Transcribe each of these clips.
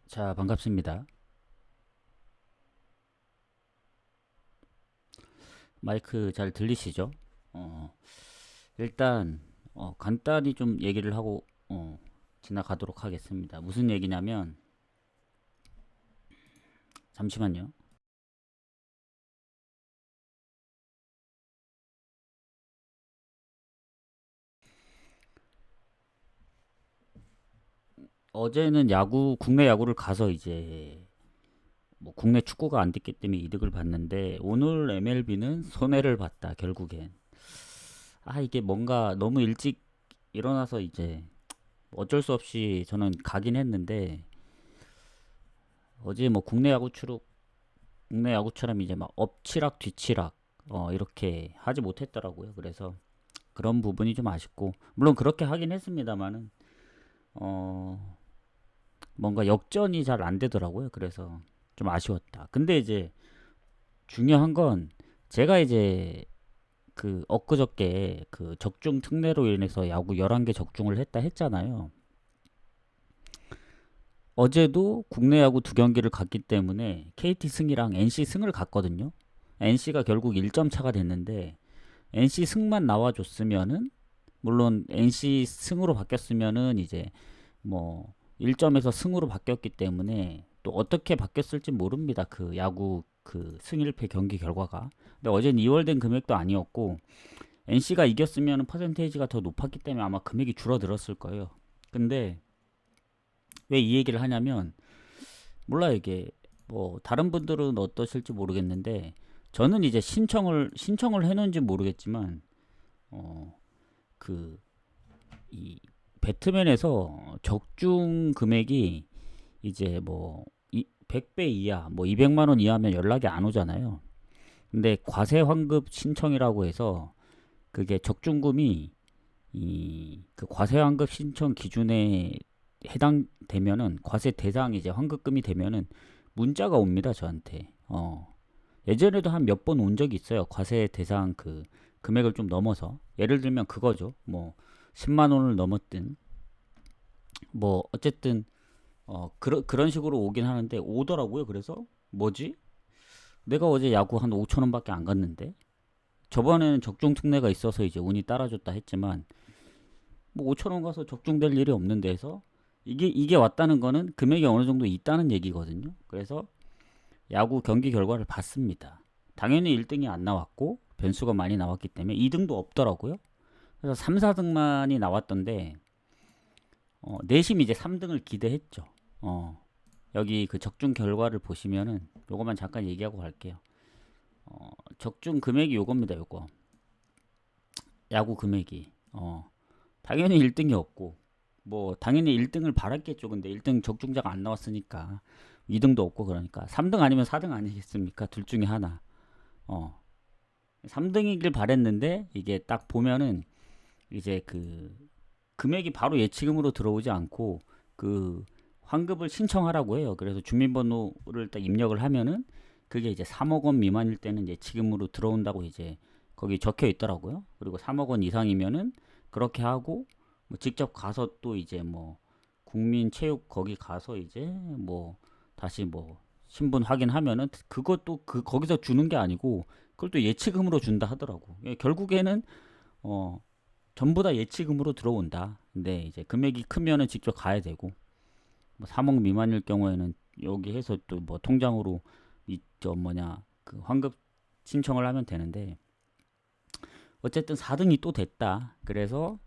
자, 반갑습니다. 마이크 잘 들리시죠? 어, 일단 간단히 좀 얘기를 하고 지나가도록 하겠습니다. 무슨 얘기냐면 잠시만요. 어제는 국내 야구를 가서 이제 뭐 국내 축구가 안 됐기 때문에 이득을 봤는데 오늘 MLB는 손해를 봤다. 결국엔 이게 뭔가 너무 일찍 일어나서 이제 어쩔 수 없이 저는 가긴 했는데 어제 뭐 국내 야구처럼 이제 막 엎치락 뒤치락 이렇게 하지 못했더라고요. 그래서 그런 부분이 좀 아쉽고 물론 그렇게 하긴 했습니다만은 어 뭔가 역전이 잘 안 되더라고요. 그래서 좀 아쉬웠다. 근데 이제 중요한 건 제가 이제 그 엊그저께 그 적중 특례로 인해서 야구 11개 적중을 했다 했잖아요. 어제도 국내 야구 두 경기를 갔기 때문에 KT 승이랑 NC 승을 갔거든요. NC가 결국 1점 차가 됐는데 NC 승만 나와줬으면은 물론 NC 승으로 바뀌었으면은 이제 뭐 1점에서 승으로 바뀌었기 때문에 또 어떻게 바뀌었을지 모릅니다. 그 야구 그 승1패 경기 결과가. 근데 어제는 2월된 금액도 아니었고 NC가 이겼으면 퍼센테이지가 더 높았기 때문에 아마 금액이 줄어들었을 거예요. 근데 왜 이 얘기를 하냐면 몰라요. 이게 뭐 다른 분들은 어떠실지 모르겠는데 저는 이제 신청을 해놓은지 모르겠지만 그 이 배트맨에서 적중 금액이 이제 뭐 100배 이하, 뭐 200만 원 이하면 연락이 안 오잖아요. 근데 과세 환급 신청이라고 해서 그게 적중금이 이 그 과세 환급 신청 기준에 해당되면은 과세 대상 이제 환급금이 되면은 문자가 옵니다, 저한테. 예전에도 한 몇 번 온 적이 있어요. 과세 대상 그 금액을 좀 넘어서. 예를 들면 그거죠. 뭐 10만 원을 넘었든 뭐 어쨌든 그런 식으로 오긴 하는데 오더라고요. 그래서 뭐지? 내가 어제 야구 한 5천 원밖에 안 갔는데 저번에는 적중 특례가 있어서 이제 운이 따라줬다 했지만 뭐 5천 원 가서 적중될 일이 없는 데서 이게 왔다는 거는 금액이 어느 정도 있다는 얘기거든요. 그래서 야구 경기 결과를 봤습니다. 당연히 1등이 안 나왔고 변수가 많이 나왔기 때문에 2등도 없더라고요. 그래서 3, 4등만이 나왔던데 내심 이제 3등을 기대했죠. 어, 여기 그 적중 결과를 보시면은 요것만 잠깐 얘기하고 갈게요. 적중 금액이 요겁니다. 요거 야구 금액이 당연히 1등이 없고 뭐 당연히 1등을 바랐겠죠. 근데 1등 적중자가 안 나왔으니까 2등도 없고 그러니까 3등 아니면 4등 아니겠습니까? 둘 중에 하나. 어, 3등이길 바랬는데 이게 딱 보면은 이제 그 금액이 바로 예치금으로 들어오지 않고 그 환급을 신청하라고 해요. 그래서 주민번호를 딱 입력을 하면은 그게 이제 3억 원 미만일 때는 예치금으로 들어온다고 이제 거기 적혀 있더라고요. 그리고 3억 원 이상이면은 그렇게 하고 뭐 직접 가서 또 이제 뭐 국민체육 거기 가서 이제 뭐 다시 뭐 신분 확인하면은 그것도 그 거기서 주는 게 아니고 그걸 또 예치금으로 준다 하더라고. 결국에는 어 전부 다 예치금으로 들어온다. 근데 이제 금액이 크면은 직접 가야 되고 뭐 3억 미만일 경우에는 여기 해서 또 뭐 통장으로 이저 뭐냐 그 환급 신청을 하면 되는데 어쨌든 4등이 또 됐다. 그래서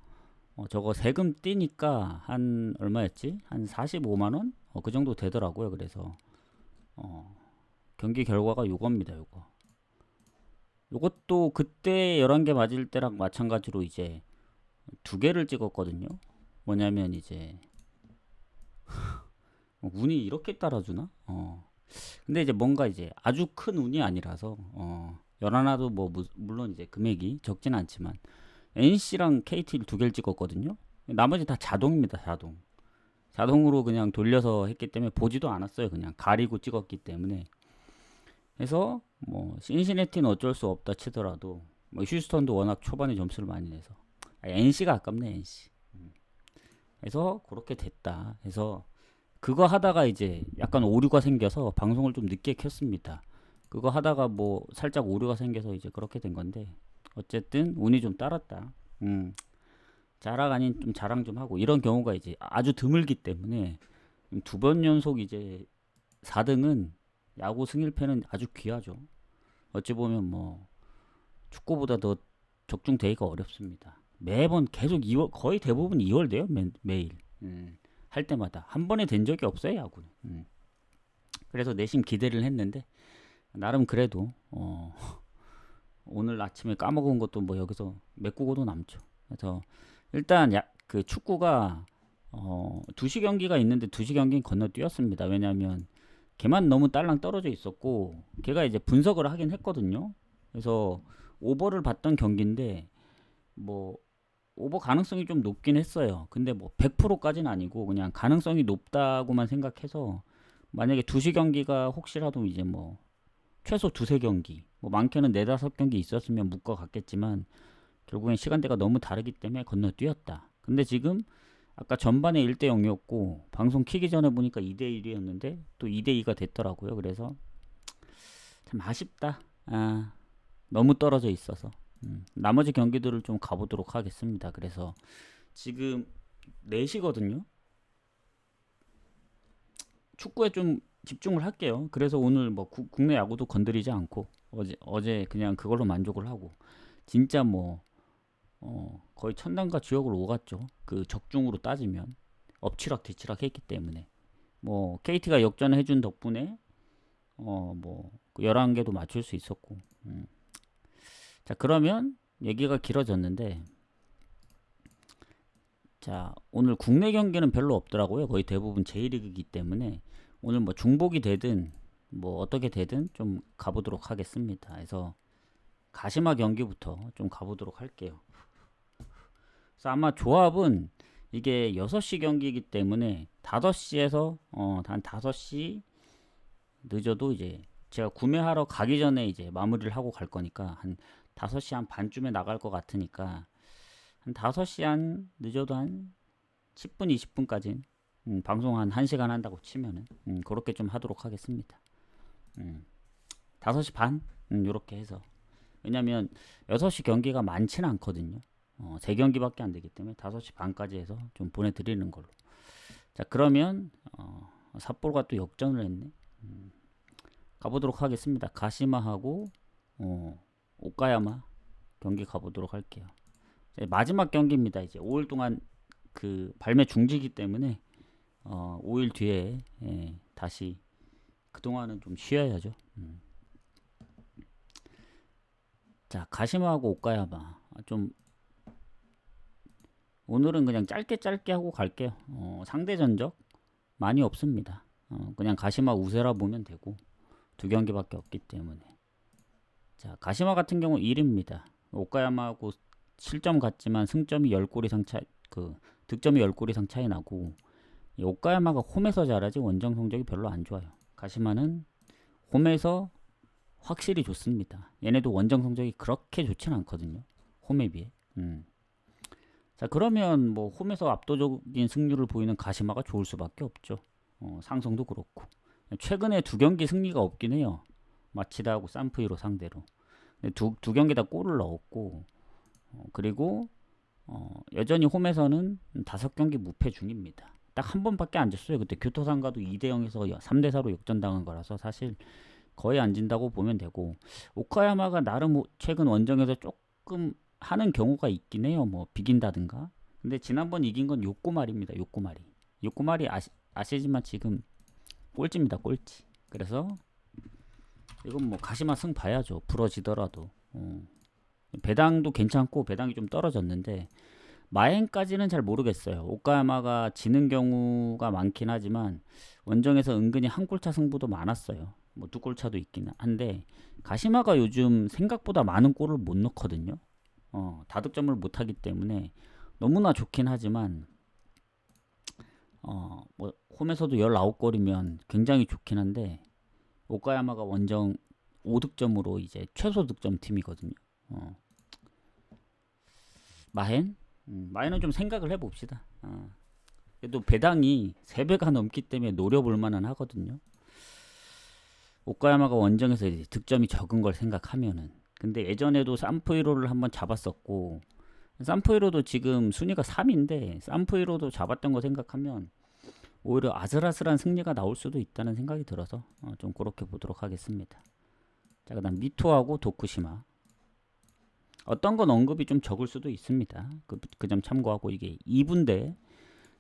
저거 세금 떼니까 한 얼마였지? 한 45만 원? 그 정도 되더라고요. 그래서 어, 경기 결과가 요겁니다. 요거. 요것도 그때 11개 맞을 때랑 마찬가지로 이제 두 개를 찍었거든요. 뭐냐면 이제 운이 이렇게 따라주나? 근데 이제 뭔가 이제 아주 큰 운이 아니라서 연하나도 뭐 물론 이제 금액이 적진 않지만 NC랑 KT를 두 개를 찍었거든요. 나머지 다 자동입니다. 자동으로 그냥 돌려서 했기 때문에 보지도 않았어요. 그냥 가리고 찍었기 때문에. 그래서 뭐 신시내티는 어쩔 수 없다 치더라도 뭐 휴스턴도 워낙 초반에 점수를 많이 내서 NC가 아깝네 NC. 그래서 그렇게 됐다. 해서 그거 하다가 이제 약간 오류가 생겨서 방송을 좀 늦게 켰습니다. 그거 하다가 뭐 살짝 오류가 생겨서 이제 그렇게 된 건데 어쨌든 운이 좀 따랐다. 자랑 아닌 좀 자랑 좀 하고 이런 경우가 이제 아주 드물기 때문에 두 번 연속 이제 4등은 야구 승일패는 아주 귀하죠. 어찌 보면 뭐 축구보다 더 적중되기가 어렵습니다. 매번 계속 2월 거의 대부분 2월 돼요. 매일 할 때마다 한 번에 된 적이 없어요 야구는. 그래서 내심 기대를 했는데 나름 그래도 오늘 아침에 까먹은 것도 뭐 여기서 메꾸고도 남죠. 그래서 일단 그 축구가 2시 경기가 있는데 2시 경기는 건너뛰었습니다. 왜냐하면 걔만 너무 딸랑 떨어져 있었고 걔가 이제 분석을 하긴 했거든요. 그래서 오버를 봤던 경기인데 뭐 오버 가능성이 좀 높긴 했어요. 근데 뭐 100%까지는 아니고 그냥 가능성이 높다고만 생각해서 만약에 2시 경기가 혹시라도 이제 뭐 최소 2~3경기 뭐 많게는 4~5경기 있었으면 묶어 갔겠지만 결국엔 시간대가 너무 다르기 때문에 건너뛰었다. 근데 지금 아까 전반에 1대0이었고 방송 키기 전에 보니까 2대1이었는데 또 2대2가 됐더라고요. 그래서 참 아쉽다. 너무 떨어져 있어서 나머지 경기들을 좀 가보도록 하겠습니다. 그래서 지금 4시거든요. 축구에 좀 집중을 할게요. 그래서 오늘 뭐 국내 야구도 건드리지 않고 어제 그냥 그걸로 만족을 하고 진짜 뭐 거의 천당과 지옥을 오갔죠. 그 적중으로 따지면 엎치락 뒤치락 했기 때문에 뭐 KT가 역전을 해준 덕분에 뭐 11개도 맞출 수 있었고 자 그러면 얘기가 길어졌는데 자 오늘 국내 경기는 별로 없더라고요. 거의 대부분 J리그이기 때문에 오늘 뭐 중복이 되든 뭐 어떻게 되든 좀 가보도록 하겠습니다. 그래서 가시마 경기부터 좀 가보도록 할게요. 그래서 아마 조합은 이게 6시 경기이기 때문에 5시에서 한 5시 늦어도 이제 제가 구매하러 가기 전에 이제 마무리를 하고 갈 거니까 한 5시 한 반쯤에 나갈 것 같으니까 한 5시 한 늦어도 한 10분 20분까지는 방송 한 1시간 한다고 치면은 그렇게 좀 하도록 하겠습니다. 5시 반 요렇게 해서 왜냐면 6시 경기가 많지는 않거든요. 3경기밖에 안 되기 때문에 5시 반까지 해서 좀 보내드리는 걸로. 자 그러면 삿포로가 또 역전을 했네. 가보도록 하겠습니다. 가시마하고 오카야마 경기 가보도록 할게요. 마지막 경기입니다. 이제 5일 동안 그 발매 중지기 때문에 5일 뒤에 다시 그동안은 좀 쉬어야죠. 자 가시마하고 오카야마 좀 오늘은 그냥 짧게 하고 갈게요. 상대 전적 많이 없습니다. 그냥 가시마 우세라 보면 되고 2경기밖에 없기 때문에 자 가시마 같은 경우 1입니다. 오카야마하고 실점 같지만 승점이 10골 이상 차이 득점이 10골 이상 차이 나고 오카야마가 홈에서 잘하지 원정 성적이 별로 안 좋아요. 가시마는 홈에서 확실히 좋습니다. 얘네도 원정 성적이 그렇게 좋진 않거든요. 홈에 비해. 자 그러면 뭐 홈에서 압도적인 승률을 보이는 가시마가 좋을 수밖에 없죠. 상성도 그렇고 최근에 2경기 승리가 없긴 해요. 마치다하고 산프이로 상대로 두 경기 다 골을 넣었고 그리고 여전히 홈에서는 5경기 무패 중입니다. 딱 한 번밖에 안 졌어요. 그때 교토상가도 2대0에서 3대4로 역전당한 거라서 사실 거의 안 진다고 보면 되고 오카야마가 나름 최근 원정에서 조금 하는 경우가 있긴 해요. 뭐 비긴다든가. 근데 지난번 이긴 건 요코마리입니다. 요코마리 아시지만 지금 꼴찌입니다. 꼴찌. 그래서 이건 뭐 가시마 승 봐야죠. 부러지더라도. 배당도 괜찮고 배당이 좀 떨어졌는데 마엔까지는 잘 모르겠어요. 오카야마가 지는 경우가 많긴 하지만 원정에서 은근히 한 골차 승부도 많았어요. 뭐 2골차도 있긴 한데 가시마가 요즘 생각보다 많은 골을 못 넣거든요. 다득점을 못 하기 때문에 너무나 좋긴 하지만 뭐 홈에서도 19골이면 굉장히 좋긴 한데 오카야마가 원정 5득점으로 이제 최소 득점 팀이거든요. 마헨은 좀 생각을 해봅시다. 그래도 배당이 3배가 넘기 때문에 노려볼 만은 하거든요. 오카야마가 원정에서 이제 득점이 적은 걸 생각하면은. 근데 예전에도 산프이로를 한번 잡았었고, 산프이로도 지금 순위가 3인데 산프이로도 잡았던 거 생각하면 오히려 아슬아슬한 승리가 나올 수도 있다는 생각이 들어서 좀 그렇게 보도록 하겠습니다. 자, 그다음 미토하고 도쿠시마. 어떤 건 언급이 좀 적을 수도 있습니다. 그 점 참고하고, 이게 2부인데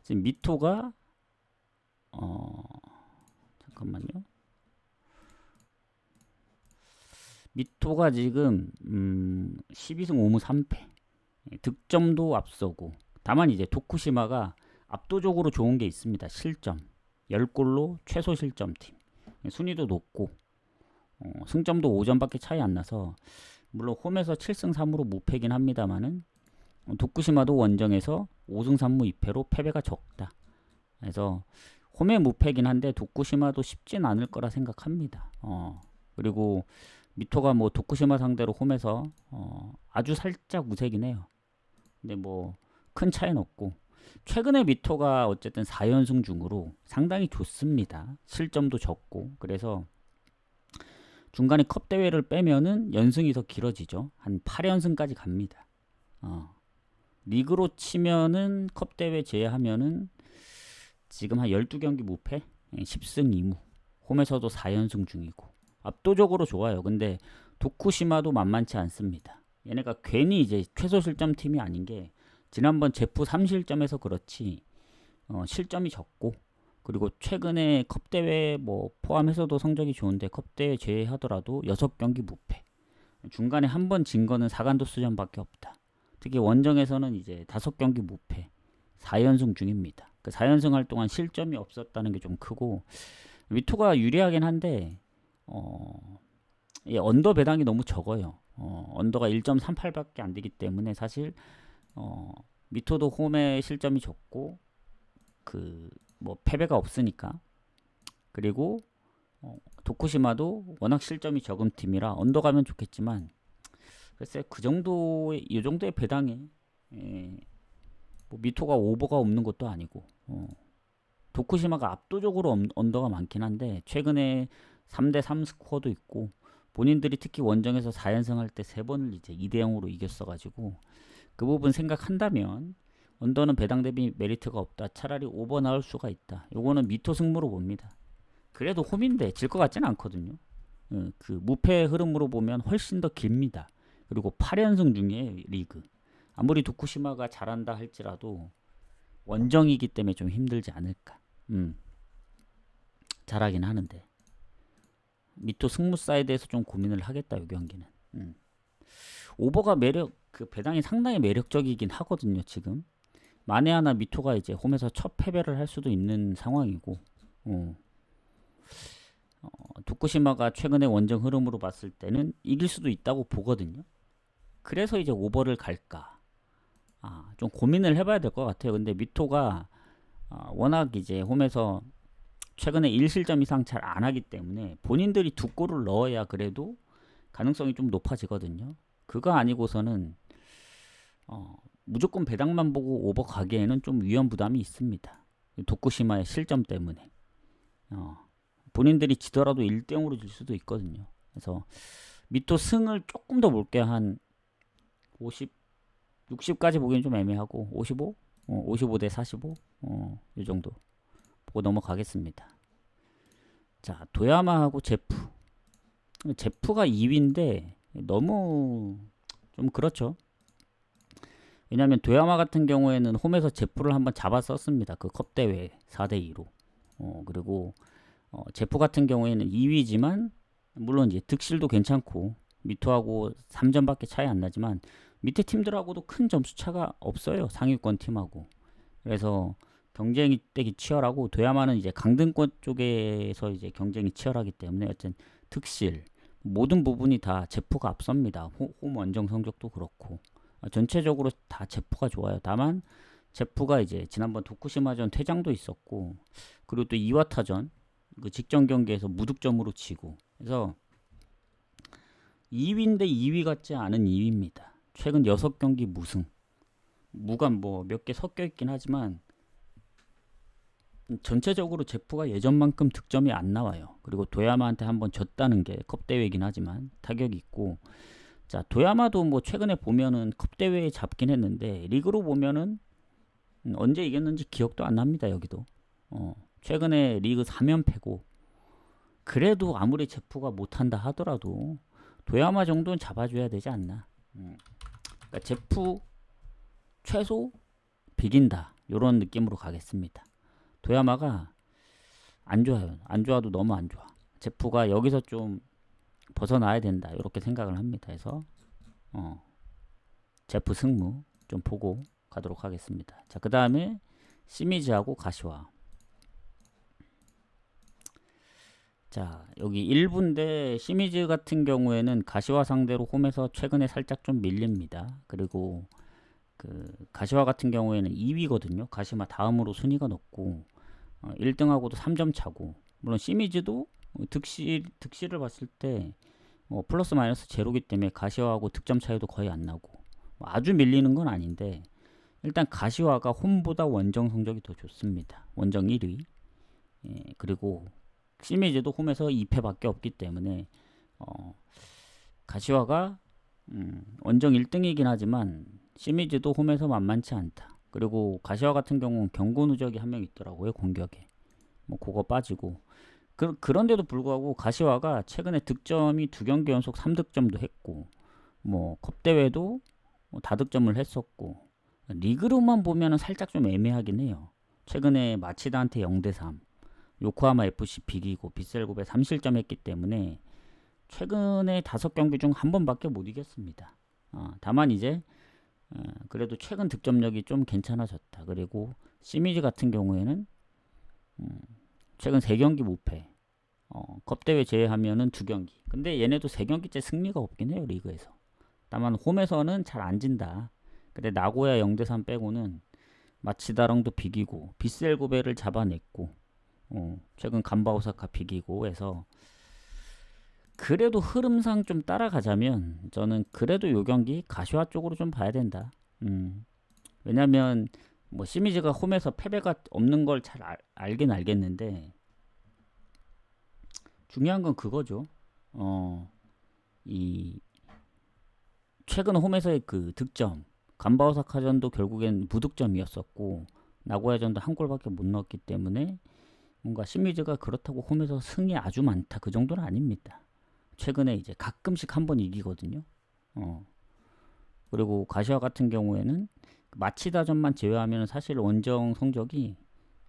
지금 미토가 잠깐만요. 미토가 지금 12승 5무 3패. 득점도 앞서고, 다만 이제 도쿠시마가 압도적으로 좋은 게 있습니다. 실점 10골로 최소 실점팀, 순위도 높고 승점도 5점밖에 차이 안 나서, 물론 홈에서 7승 3무로 무패긴 합니다만은 도쿠시마도 원정에서 5승 3무 2패로 패배가 적다. 그래서 홈에 무패긴 한데 도쿠시마도 쉽진 않을 거라 생각합니다. 그리고 미토가 뭐 도쿠시마 상대로 홈에서 아주 살짝 우세긴 해요. 근데 뭐 큰 차이는 없고, 최근에 미토가 어쨌든 4연승 중으로 상당히 좋습니다. 실점도 적고. 그래서 중간에 컵 대회를 빼면은 연승이 더 길어지죠. 한 8연승까지 갑니다. 리그로 치면은 컵 대회 제외하면은 지금 한 12경기 무패, 10승 2무. 홈에서도 4연승 중이고 압도적으로 좋아요. 근데 도쿠시마도 만만치 않습니다. 얘네가 괜히 이제 최소 실점 팀이 아닌 게, 지난번 제프 3실점에서 그렇지 실점이 적고, 그리고 최근에 컵 대회 뭐 포함해서도 성적이 좋은데 컵 대회 제외하더라도 6경기 무패. 중간에 한 번 진 거는 사간도스전밖에 없다. 특히 원정에서는 이제 5경기 무패, 4연승 중입니다. 그 4연승 할 동안 실점이 없었다는 게 좀 크고, 미토가 유리하긴 한데 언더 배당이 너무 적어요. 언더가 1.38밖에 안 되기 때문에 사실 미토도 홈에 실점이 적고 그 뭐 패배가 없으니까, 그리고 도쿠시마도 워낙 실점이 적은 팀이라 언더 가면 좋겠지만, 글쎄 그 정도의 이 정도의 배당에 뭐 미토가 오버가 없는 것도 아니고, 도쿠시마가 압도적으로 언더가 많긴 한데 최근에 3대3 스코어도 있고, 본인들이 특히 원정에서 4연승 할 때 3번을 이제 2대0으로 이겼어가지고, 그 부분 생각한다면 언더는 배당 대비 메리트가 없다. 차라리 오버 나올 수가 있다. 요거는 미토 승부로 봅니다. 그래도 홈인데 질 것 같지는 않거든요. 그 무패 흐름으로 보면 훨씬 더 깁니다. 그리고 8연승 중에 리그. 아무리 도쿠시마가 잘한다 할지라도 원정이기 때문에 좀 힘들지 않을까. 잘하긴 하는데 미토 승무 사이드에서 좀 고민을 하겠다. 이 경기는. 오버가 그 배당이 상당히 매력적이긴 하거든요. 지금 만에 하나 미토가 이제 홈에서 첫 패배를 할 수도 있는 상황이고, 도쿠시마가 최근에 원정 흐름으로 봤을 때는 이길 수도 있다고 보거든요. 그래서 이제 오버를 갈까, 좀 고민을 해봐야 될 것 같아요. 근데 미토가 워낙 이제 홈에서 최근에 1실점 이상 잘 안 하기 때문에 본인들이 2골을 넣어야 그래도 가능성이 좀 높아지거든요. 그거 아니고서는 무조건 배당만 보고 오버 가기에는 좀 위험 부담이 있습니다. 도쿠시마의 실점 때문에 본인들이 지더라도 1대0으로 질 수도 있거든요. 그래서 미토 승을 조금 더 볼게요. 한 50, 60까지 보기엔 좀 애매하고 55? 55대 45? 이 정도 보고 넘어가겠습니다. 자, 도야마하고 제프. 제프가 2위인데 너무 좀 그렇죠. 왜냐하면 도야마 같은 경우에는 홈에서 제프를 한번 잡았었습니다. 그 컵대회 4대2로. 그리고 제프 같은 경우에는 2위지만 물론 이제 득실도 괜찮고 미토하고 3점밖에 차이 안 나지만 밑에 팀들하고도 큰 점수 차가 없어요. 상위권 팀하고. 그래서 경쟁이 되게 치열하고, 도야마는 이제 강등권 쪽에서 이제 경쟁이 치열하기 때문에 어쨌든 득실 모든 부분이 다 제프가 앞섭니다. 홈 원정 성적도 그렇고 전체적으로 다 제프가 좋아요. 다만 제프가 이제 지난번 도쿠시마전 퇴장도 있었고, 그리고 또 이와타전 그 직전 경기에서 무득점으로 지고, 그래서 2위인데 2위 같지 않은 2위입니다. 최근 6경기 무승. 무가 뭐 몇 개 섞여 있긴 하지만 전체적으로 제프가 예전만큼 득점이 안 나와요. 그리고 도야마한테 한번 졌다는 게 컵 대회이긴 하지만 타격이 있고, 자 도야마도 뭐 최근에 보면은 컵 대회에 잡긴 했는데 리그로 보면은 언제 이겼는지 기억도 안 납니다. 여기도 최근에 리그 3연패고, 그래도 아무리 제프가 못한다 하더라도 도야마 정도는 잡아줘야 되지 않나. 그러니까 제프 최소 비긴다 요런 느낌으로 가겠습니다. 도야마가 안 좋아요. 안 좋아도 너무 안 좋아. 제프가 여기서 좀 벗어나야 된다 이렇게 생각을 합니다. 그래서 제프 승무 좀 보고 가도록 하겠습니다. 자, 그 다음에 시미즈하고 가시와. 자, 여기 1부인데 시미즈 같은 경우에는 가시와 상대로 홈에서 최근에 살짝 좀 밀립니다. 그리고 그 가시와 같은 경우에는 2위거든요. 가시마 다음으로 순위가 높고 1등하고도 3점 차고, 물론 시미즈도 득실을 봤을 때 플러스 마이너스 제로기 때문에 가시와하고 득점 차이도 거의 안 나고 아주 밀리는 건 아닌데, 일단 가시와가 홈보다 원정 성적이 더 좋습니다. 원정 1위. 그리고 시미즈도 홈에서 2패밖에 없기 때문에 가시와가 원정 1등이긴 하지만 시미즈도 홈에서 만만치 않다. 그리고 가시와 같은 경우는 경고 누적이 한 명 있더라고요. 공격에 뭐 그거 빠지고, 그런데도 불구하고 가시와가 최근에 득점이 2경기 연속 3득점도 했고, 뭐 컵대회도 다득점을 했었고, 리그로만 보면은 살짝 좀 애매하긴 해요. 최근에 마치다한테 0대3, 요코하마 FC 비기고 빗셀곱에 3실점 했기 때문에 최근에 5경기 중 한 번밖에 못 이겼습니다. 다만 이제 그래도 최근 득점력이 좀 괜찮아졌다. 그리고 시미즈 같은 경우에는 최근 3경기 무패. 컵대회 제외하면은 2경기. 근데 얘네도 3경기째 승리가 없긴 해요. 리그에서. 다만 홈에서는 잘 안 진다. 근데 나고야 0대3 빼고는 마치다랑도 비기고 빗셀고베를 잡아냈고 최근 간바오사카 비기고 해서 그래도 흐름상 좀 따라가자면 저는 그래도 요 경기 가시화 쪽으로 좀 봐야 된다. 왜냐면 뭐 시미즈가 홈에서 패배가 없는 걸 잘 알긴 알겠는데, 중요한 건 그거죠. 이 최근 홈에서의 그 득점, 간바오사카전도 결국엔 무득점이었었고 나고야전도 한 골밖에 못 넣었기 때문에 뭔가 시미즈가 그렇다고 홈에서 승이 아주 많다 그 정도는 아닙니다. 최근에 이제 가끔씩 한 번 이기거든요. 그리고 가시와 같은 경우에는 마치다전만 제외하면 사실 원정 성적이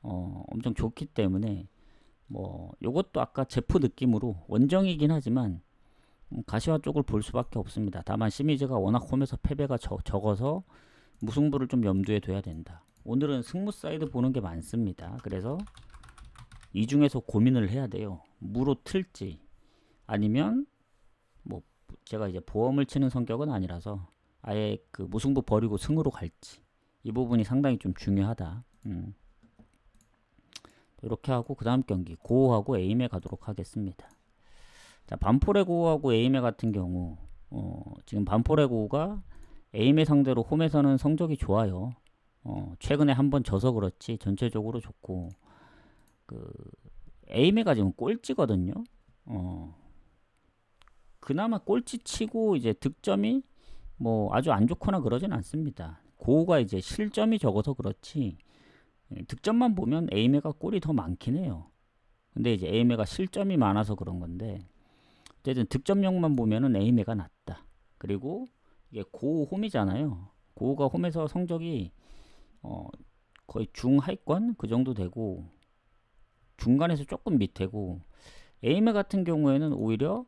엄청 좋기 때문에 뭐 요것도 아까 제프 느낌으로 원정이긴 하지만 가시와 쪽을 볼 수밖에 없습니다. 다만 시미즈가 워낙 홈에서 패배가 적어서 무승부를 좀 염두에 둬야 된다. 오늘은 승무 사이드 보는 게 많습니다. 그래서 이 중에서 고민을 해야 돼요. 무로 틀지 아니면 뭐 제가 이제 보험을 치는 성격은 아니라서 아예 그 무승부 버리고 승으로 갈지, 이 부분이 상당히 좀 중요하다. 이렇게 하고 그 다음 경기 고우하고 에이메 가도록 하겠습니다. 자, 반포레 고우하고 에이메 같은 경우 지금 반포레 고우가 에이메 상대로 홈에서는 성적이 좋아요. 최근에 한번 져서 그렇지 전체적으로 좋고, 그 에이메가 지금 꼴찌거든요. 그나마 꼴찌 치고 이제 득점이 뭐 아주 안 좋거나 그러진 않습니다. 고우가 이제 실점이 적어서 그렇지 득점만 보면 에이메가 골이 더 많긴 해요. 근데 이제 에이메가 실점이 많아서 그런 건데, 어쨌든 득점력만 보면은 에이메가 낫다. 그리고 이게 고우 홈이잖아요. 고우가 홈에서 성적이 거의 중하위권 그 정도 되고 중간에서 조금 밑에고, 에이메 같은 경우에는 오히려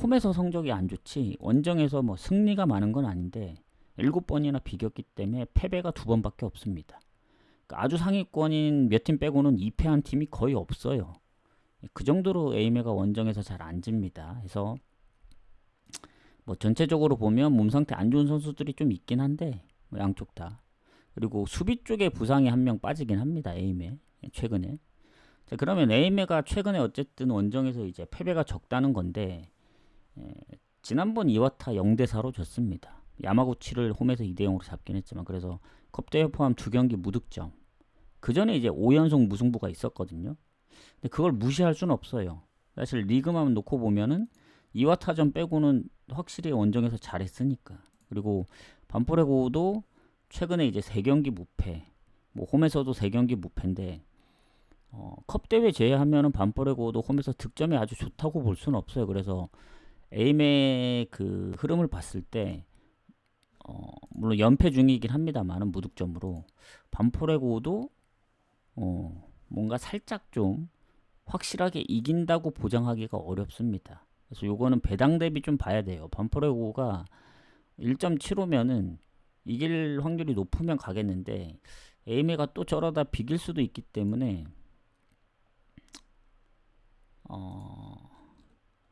홈에서 성적이 안 좋지 원정에서 뭐 승리가 많은 건 아닌데 7번이나 비겼기 때문에 패배가 2번밖에 없습니다. 그러니까 아주 상위권인 몇 팀 빼고는 2패한 팀이 거의 없어요. 그 정도로 에이메가 원정에서 잘 안 집니다. 그래서 뭐 전체적으로 보면 몸 상태 안 좋은 선수들이 좀 있긴 한데 뭐 양쪽 다. 그리고 수비 쪽에 부상이 한 명 빠지긴 합니다. 에이메 최근에. 자, 그러면 에이메가 최근에 어쨌든 원정에서 이제 패배가 적다는 건데, 지난번 이와타 0대4로 졌습니다. 야마구치를 홈에서 2대0으로 잡긴 했지만, 그래서 컵대회 포함 2경기 무득점. 그 전에 이제 5연속 무승부가 있었거든요. 근데 그걸 무시할 수는 없어요. 사실 리그만 놓고 보면은 이와타전 빼고는 확실히 원정에서 잘했으니까. 그리고 반포레고도 최근에 이제 3경기 무패, 뭐 홈에서도 3경기 무패인데 컵 대회 제외하면은 반포레고도 홈에서 득점이 아주 좋다고 볼 수는 없어요. 그래서 에임의 그 흐름을 봤을 때 물론 연패 중이긴 합니다만은 무득점으로 반포레고도 뭔가 살짝 좀 확실하게 이긴다고 보장하기가 어렵습니다. 그래서 요거는 배당 대비 좀 봐야 돼요. 반포레고가 1.75면은 이길 확률이 높으면 가겠는데 에이메가 또 저러다 비길 수도 있기 때문에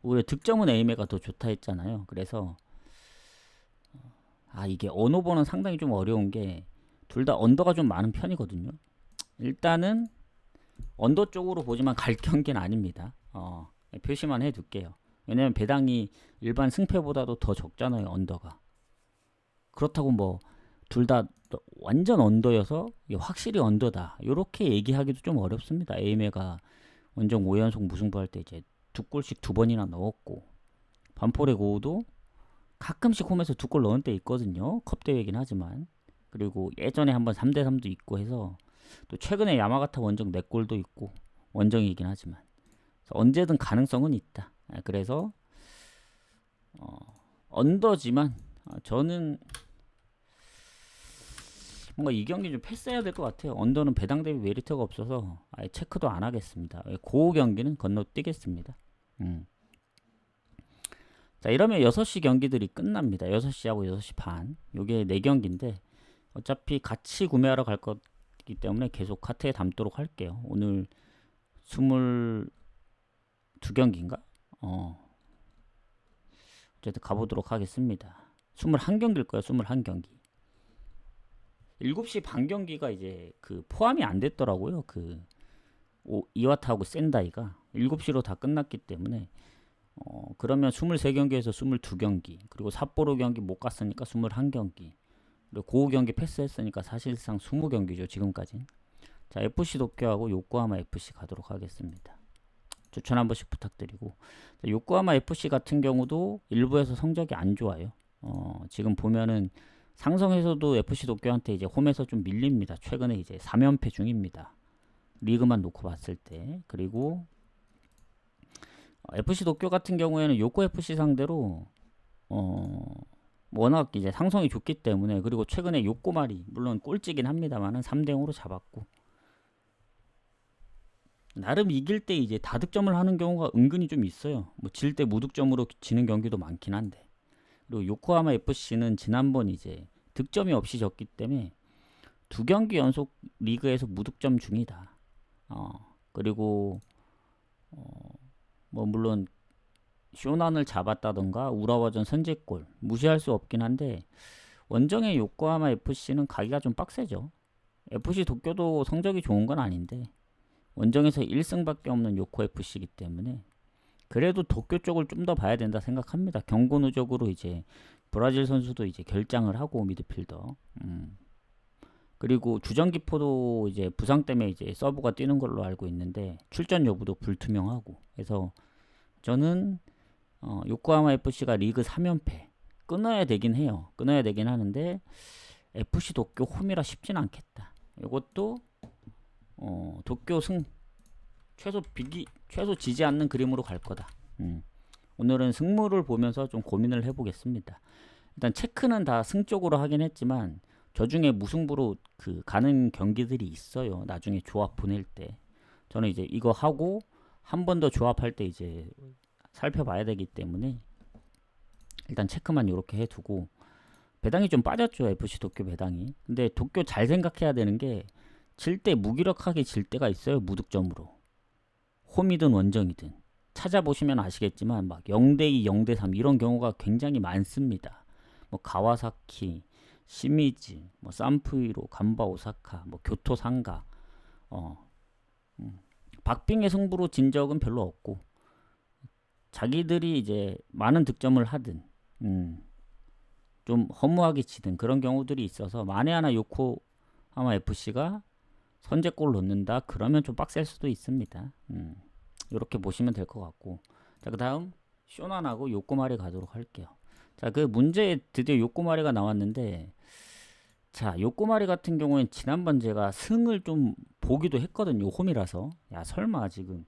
오히려 득점은 에이메가 더 좋다 했잖아요. 그래서 이게 언오버는 상당히 좀 어려운 게 둘 다 언더가 좀 많은 편이거든요. 일단은 언더 쪽으로 보지만 갈 경기는 아닙니다. 표시만 해둘게요. 왜냐면 배당이 일반 승패보다도 더 적잖아요. 언더가. 그렇다고 뭐 둘 다 완전 언더여서 이게 확실히 언더다 요렇게 얘기하기도 좀 어렵습니다. 에이메가 원정 5연속 무승부할 때 이제 2골씩 2번이나 넣었고 반포레고도 가끔씩 홈에서 2골 넣은 때 있거든요. 컵 대회긴 하지만. 그리고 예전에 한번 3대3도 있고 해서 또 최근에 야마가타 원정 4골도 있고 원정이긴 하지만 언제든 가능성은 있다. 그래서 언더지만 저는 뭔가 이 경기 좀 패스해야 될 것 같아요. 언더는 배당 대비 메리트가 없어서 아예 체크도 안 하겠습니다. 그 경기는 건너뛰겠습니다. 자, 이러면 6시 경기들이 끝납니다. 6시하고 6시 반. 요게 4경기인데 어차피 같이 구매하러 갈 거기 때문에 계속 카트에 담도록 할게요. 오늘 22경기인가? 어쨌든 가보도록 하겠습니다. 21경기일 거예요. 21경기. 7시 반 경기가 이제 그 포함이 안 됐더라고요. 그 이와타하고 센다이가 7시로 다 끝났기 때문에 그러면 23경기에서 22경기 그리고 삿포로 경기 못 갔으니까 21경기 그리고 고우 경기 패스했으니까 사실상 20경기죠. 지금까지. 자, FC 도쿄하고 요코하마 FC 가도록 하겠습니다. 추천 한 번씩 부탁드리고 자, 요코하마 FC 같은 경우도 일부에서 성적이 안 좋아요. 지금 보면은 상성에서도 FC 도쿄한테 이제 홈에서 좀 밀립니다. 최근에 이제 3연패 중입니다. 리그만 놓고 봤을 때. 그리고 FC 도쿄 같은 경우에는 요코 FC 상대로 워낙 이제 상성이 좋기 때문에 그리고 최근에 요코마리 물론 꼴찌긴 합니다만은 3대0으로 잡았고 나름 이길 때 이제 다득점을 하는 경우가 은근히 좀 있어요. 뭐 질 때 무득점으로 지는 경기도 많긴 한데 그리고 요코하마 FC는 지난번 이제 득점이 없이 졌기 때문에 2경기 연속 리그에서 무득점 중이다. 그리고 뭐 물론 쇼난을 잡았다던가 우라와전 선제골 무시할 수 없긴 한데 원정의 요코하마 FC는 가기가 좀 빡세죠. FC 도쿄도 성적이 좋은 건 아닌데 원정에서 1승밖에 없는 요코 FC이기 때문에 그래도 도쿄 쪽을 좀 더 봐야 된다 생각합니다. 경고 누적으로 이제 브라질 선수도 이제 결장을 하고 미드필더. 그리고 주전기포도 이제 부상 때문에 이제 서브가 뛰는 걸로 알고 있는데 출전 여부도 불투명하고. 그래서 저는 요코하마 FC가 리그 3연패 끊어야 되긴 해요. 끊어야 되긴 하는데 FC 도쿄 홈이라 쉽진 않겠다. 이것도 도쿄 승 최소 지지 않는 그림으로 갈 거다. 오늘은 승무를 보면서 좀 고민을 해보겠습니다. 일단 체크는 다 승 쪽으로 하긴 했지만 저 중에 무승부로 그 가는 경기들이 있어요. 나중에 조합 보낼 때 저는 이제 이거 하고 한 번 더 조합할 때 이제 살펴봐야 되기 때문에 일단 체크만 이렇게 해두고 배당이 좀 빠졌죠. FC 도쿄 배당이. 근데 도쿄 잘 생각해야 되는 게 질 때 무기력하게 질 때가 있어요. 무득점으로. 홈이든 원정이든 찾아보시면 아시겠지만 막 0대2, 0대3 이런 경우가 굉장히 많습니다. 뭐 가와사키, 시미즈, 뭐 산푸이로, 간바 오사카, 뭐 교토 상가, 박빙의 승부로 진 적은 별로 없고 자기들이 이제 많은 득점을 하든 좀 허무하게 치든 그런 경우들이 있어서 만에 하나 요코하마 FC가 선제골 넣는다 그러면 좀 빡셀 수도 있습니다. 이렇게 보시면 될 것 같고, 자, 그 다음 쇼난하고 요코마리 가도록 할게요. 자, 그 문제 드디어 요코마리가 나왔는데, 자, 요코마리 같은 경우엔 지난번 제가 승을 좀 보기도 했거든요. 홈이라서. 야, 설마 지금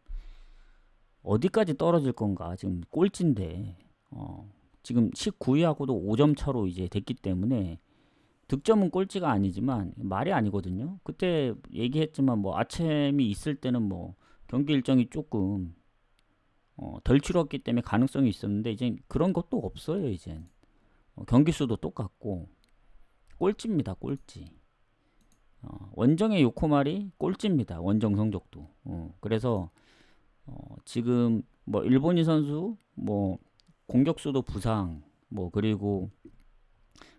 어디까지 떨어질 건가? 지금 꼴찌인데, 지금 19위하고도 5점 차로 이제 됐기 때문에 득점은 꼴찌가 아니지만 말이 아니거든요. 그때 얘기했지만 뭐 아챔이 있을 때는 뭐 경기 일정이 조금 덜 치렀기 때문에 가능성이 있었는데 이제 그런 것도 없어요. 이젠 경기 수도 똑같고 꼴찌입니다. 꼴찌. 원정의 요코마리 꼴찌입니다. 원정 성적도. 그래서 지금 뭐 일본인 선수 뭐 공격수도 부상 뭐 그리고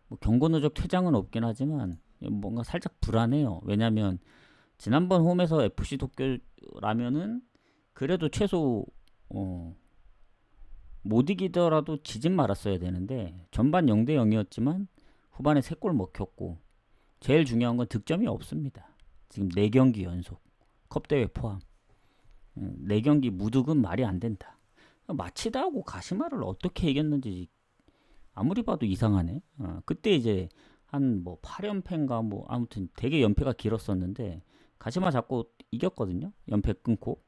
뭐 경고 누적 퇴장은 없긴 하지만 뭔가 살짝 불안해요. 왜냐면 지난번 홈에서 FC 도쿄라면은 그래도 최소 못 이기더라도 지진 말았어야 되는데 전반 0대 0이었지만 후반에 3골 먹혔고 제일 중요한 건 득점이 없습니다. 지금 4경기 연속 컵대회 포함 4경기 무득은 말이 안 된다. 마치다하고 가시마를 어떻게 이겼는지 아무리 봐도 이상하네. 그때 이제 한 뭐 8연패인가 뭐 아무튼 되게 연패가 길었었는데 가시마 잡고 이겼거든요. 연패 끊고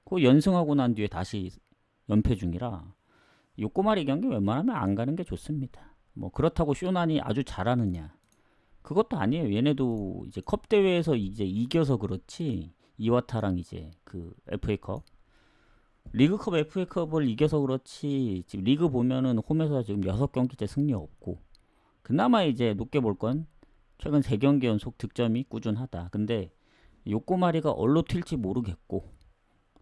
그 연승하고 난 뒤에 다시 연패 중이라 요코마리 경기 웬만하면 안 가는 게 좋습니다. 뭐 그렇다고 쇼난이 아주 잘하느냐 그것도 아니에요. 얘네도 이제 컵 대회에서 이제 이겨서 그렇지 이와타랑 이제 그 FA컵 리그컵 FA컵을 이겨서 그렇지 지금 리그 보면은 홈에서 지금 6경기째 승리 없고 그나마 이제 높게 볼 건 최근 3경기 연속 득점이 꾸준하다. 근데 요코마리가 얼로 튈지 모르겠고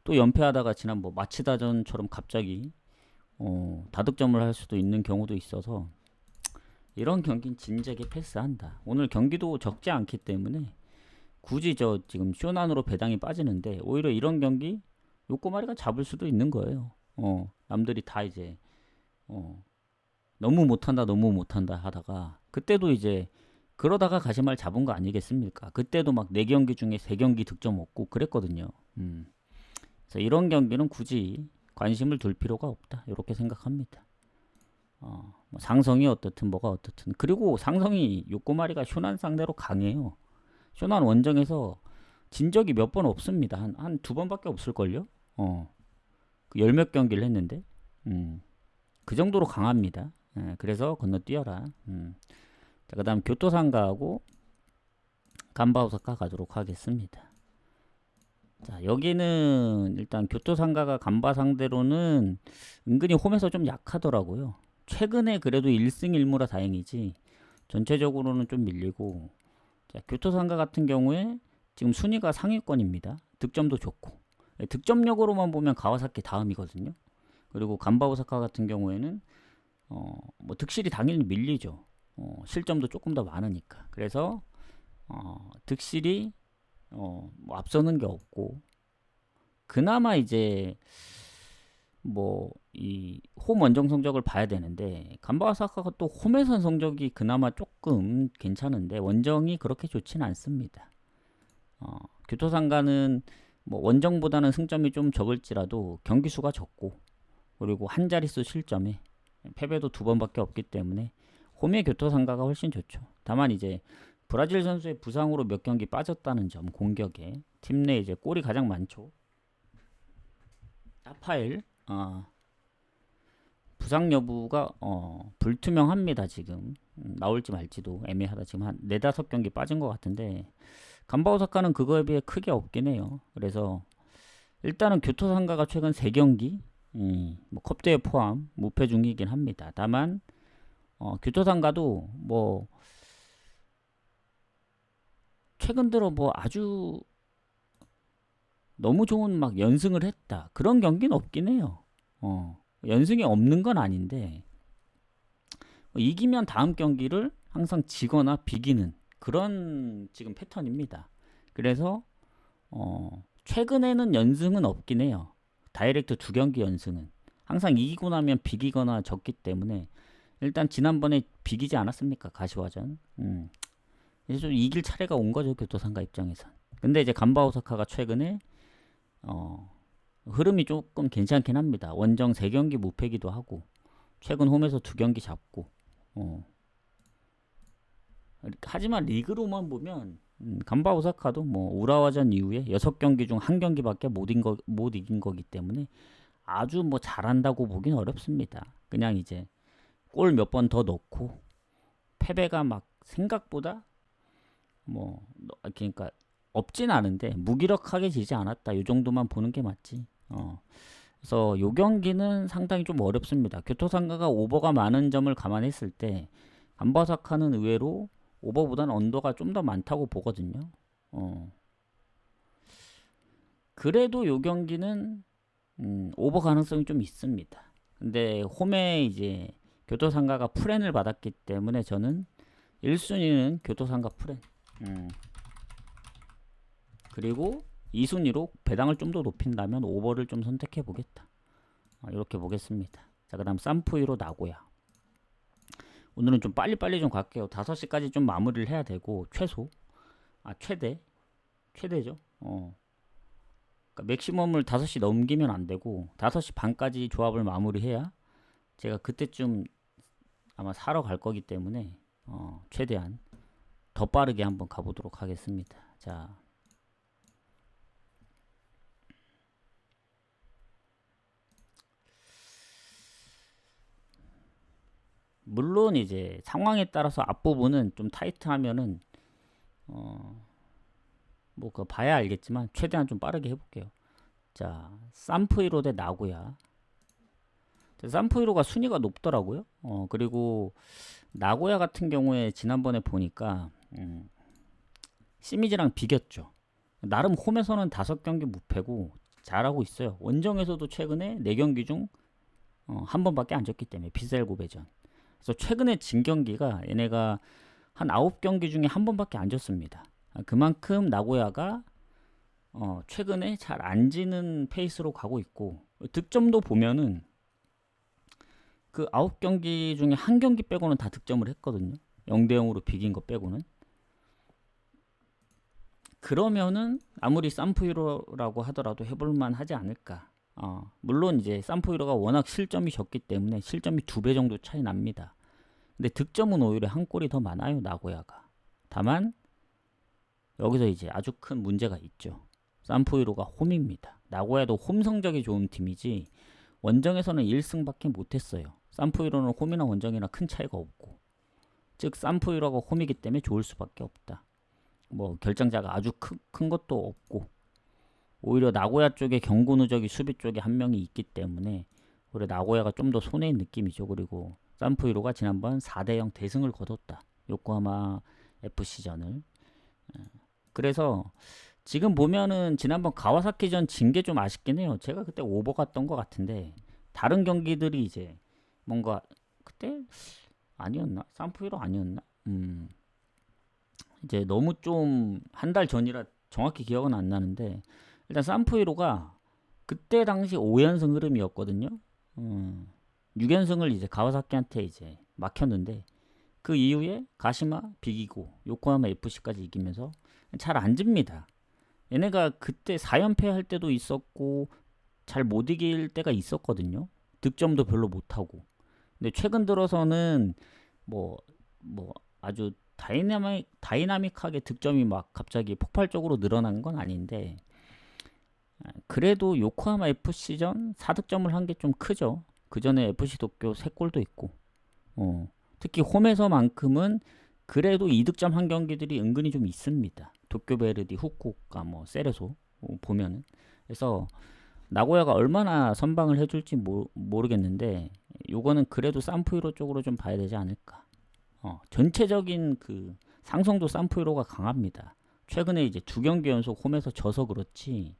또 연패하다가 지난 뭐 마치다전처럼 갑자기 다득점을 할 수도 있는 경우도 있어서 이런 경기는 진작에 패스한다. 오늘 경기도 적지 않기 때문에 굳이 저 지금 쇼난으로 배당이 빠지는데 오히려 이런 경기 요코마리가 잡을 수도 있는 거예요. 남들이 다 이제 너무 못한다 하다가 그때도 이제 그러다가 가시마를 잡은 거 아니겠습니까? 그때도 막 4경기 중에 3경기 득점 없고 그랬거든요. 그래서 이런 경기는 굳이 관심을 둘 필요가 없다. 이렇게 생각합니다. 뭐 상성이 어떻든 뭐가 어떻든 그리고 상성이 요코마리가 쇼난 상대로 강해요. 쇼난 원정에서 진 적이 몇 번 없습니다. 한 2번밖에 없을걸요? 그 10몇 경기를 했는데 그 정도로 강합니다. 그래서 건너뛰어라. 자, 그 다음 교토상가하고 간바오사카 가도록 하겠습니다. 자, 여기는 일단 교토상가가 간바 상대로는 은근히 홈에서 좀 약하더라고요. 최근에 그래도 1승 1무라 다행이지 전체적으로는 좀 밀리고 자, 교토상가 같은 경우에 지금 순위가 상위권입니다. 득점도 좋고 득점력으로만 보면 가와사키 다음이거든요. 그리고 간바오사카 같은 경우에는 뭐 득실이 당연히 밀리죠. 실점도 조금 더 많으니까. 그래서 득실이 뭐 앞서는 게 없고 그나마 이제 뭐 이 홈 원정 성적을 봐야 되는데 간바오사카가 또 홈에선 성적이 그나마 조금 괜찮은데 원정이 그렇게 좋지는 않습니다. 교토상가는 뭐 원정보다는 승점이 좀 적을지라도 경기 수가 적고 그리고 한 자릿수 실점에 패배도 2번밖에 없기 때문에 홈의 교토상가가 훨씬 좋죠. 다만 이제 브라질 선수의 부상으로 몇 경기 빠졌다는 점 공격에 팀 내 이제 골이 가장 많죠. 라파엘 부상 여부가 불투명합니다. 지금 나올지 말지도 애매하다. 지금 한 4-5경기 빠진 것 같은데 간바오사카는 그거에 비해 크게 없긴 해요. 그래서 일단은 교토상가가 최근 3경기 뭐 컵대회 포함 무패 중이긴 합니다. 다만 교토상가도 뭐 최근 들어 뭐 아주 너무 좋은 막 연승을 했다 그런 경기는 없긴 해요. 연승이 없는 건 아닌데 이기면 다음 경기를 항상 지거나 비기는 그런 지금 패턴입니다. 그래서 최근에는 연승은 없긴 해요. 다이렉트 2경기 연승은 항상 이기고 나면 비기거나 졌기 때문에 일단 지난번에 비기지 않았습니까? 가시화전. 이제 좀 이길 차례가 온 거죠. 교토상가 입장에선. 근데 이제 간바 오사카가 최근에 흐름이 조금 괜찮긴 합니다. 원정 3경기 무패기도 하고 최근 홈에서 2경기 잡고 하지만 리그로만 보면 간바 오사카도 뭐 우라와전 이후에 6경기 중 1경기밖에 못 이긴 거기 때문에 아주 뭐 잘한다고 보긴 어렵습니다. 그냥 이제 골 몇 번 더 넣고 패배가 막 생각보다 뭐 그러니까 없진 않은데 무기력하게 지지 않았다. 이 정도만 보는 게 맞지. 그래서 요 경기는 상당히 좀 어렵습니다. 교토상가가 오버가 많은 점을 감안했을 때 간바 오사카는 의외로 오버보다는 언더가 좀 더 많다고 보거든요. 그래도 요 경기는 오버 가능성이 좀 있습니다. 근데 홈에 이제 교토상가가 프렌을 받았기 때문에 저는 1순위는 교토상가 프렌. 그리고 2순위로 배당을 좀 더 높인다면 오버를 좀 선택해 보겠다. 이렇게 보겠습니다. 자, 그 다음 산푸이로 나고야. 오늘은 좀 빨리빨리 좀 갈게요. 5시까지 좀 마무리를 해야 되고 최대죠. 그러니까 맥시멈을 5시 넘기면 안 되고 5시 반까지 조합을 마무리해야 제가 그때쯤 아마 사러 갈 거기 때문에 최대한 더 빠르게 한번 가보도록 하겠습니다. 자, 물론 이제 상황에 따라서 앞부분은 좀 타이트하면은 뭐 그거 봐야 알겠지만 최대한 좀 빠르게 해볼게요. 자, 산푸이로 대 나고야. 산푸이로가 순위가 높더라고요. 그리고 나고야 같은 경우에 지난번에 보니까 시미즈랑 비겼죠. 나름 홈에서는 5경기 무패고 잘하고 있어요. 원정에서도 최근에 4경기 중 한 번밖에 안 졌기 때문에 비셀 고베전. 그래서 최근에 진 경기가 얘네가 한 9경기 중에 한 번밖에 안 졌습니다. 그만큼 나고야가 최근에 잘 안 지는 페이스로 가고 있고 득점도 보면은 그 9경기 중에 한 경기 빼고는 다 득점을 했거든요. 0대0으로 비긴 거 빼고는. 그러면은 아무리 산푸이로라고 하더라도 해볼만 하지 않을까. 물론 이제 산푸이로가 워낙 실점이 적기 때문에 실점이 2배 정도 차이 납니다. 근데 득점은 오히려 한 골이 더 많아요, 나고야가. 다만 여기서 이제 아주 큰 문제가 있죠. 산푸이로가 홈입니다. 나고야도 홈 성적이 좋은 팀이지 원정에서는 1승밖에 못했어요. 산푸이로는 홈이나 원정이나 큰 차이가 없고, 즉 산푸이로가 홈이기 때문에 좋을 수밖에 없다. 뭐 결정자가 아주 큰 것도 없고, 오히려 나고야 쪽에 경고 누적이 수비 쪽에 한 명이 있기 때문에 오히려 나고야가 좀 더 손해인 느낌이죠. 그리고 산푸이로가 지난번 4대0 대승을 거뒀다. 요코하마 FC전을. 그래서 지금 보면은 지난번 가와사키전 진 게 좀 아쉽긴 해요. 제가 그때 오버 갔던 것 같은데 다른 경기들이 이제 뭔가 그때 아니었나? 산푸이로 아니었나? 이제 너무 좀 한 달 전이라 정확히 기억은 안 나는데 일단 산푸이로가 그때 당시 5연승 흐름이었거든요. 6연승을 이제 가와사키한테 이제 막혔는데 그 이후에 가시마 비기고 요코하마 FC까지 이기면서 잘 안 집니다. 얘네가 그때 4연패 할 때도 있었고 잘 못 이길 때가 있었거든요. 득점도 별로 못하고. 근데 최근 들어서는 뭐 아주 다이나믹하게 득점이 막 갑자기 폭발적으로 늘어난 건 아닌데 그래도 요코하마 FC전 4득점을 한 게 좀 크죠. 그 전에 FC 도쿄 3골도 있고 특히 홈에서만큼은 그래도 2득점 한 경기들이 은근히 좀 있습니다. 도쿄 베르디, 후쿠오카, 뭐 세레소 보면은. 그래서 나고야가 얼마나 선방을 해줄지 모르겠는데 요거는 그래도 산푸이로 쪽으로 좀 봐야 되지 않을까. 전체적인 그 상성도 산푸이로가 강합니다. 최근에 이제 2경기 연속 홈에서 져서 그렇지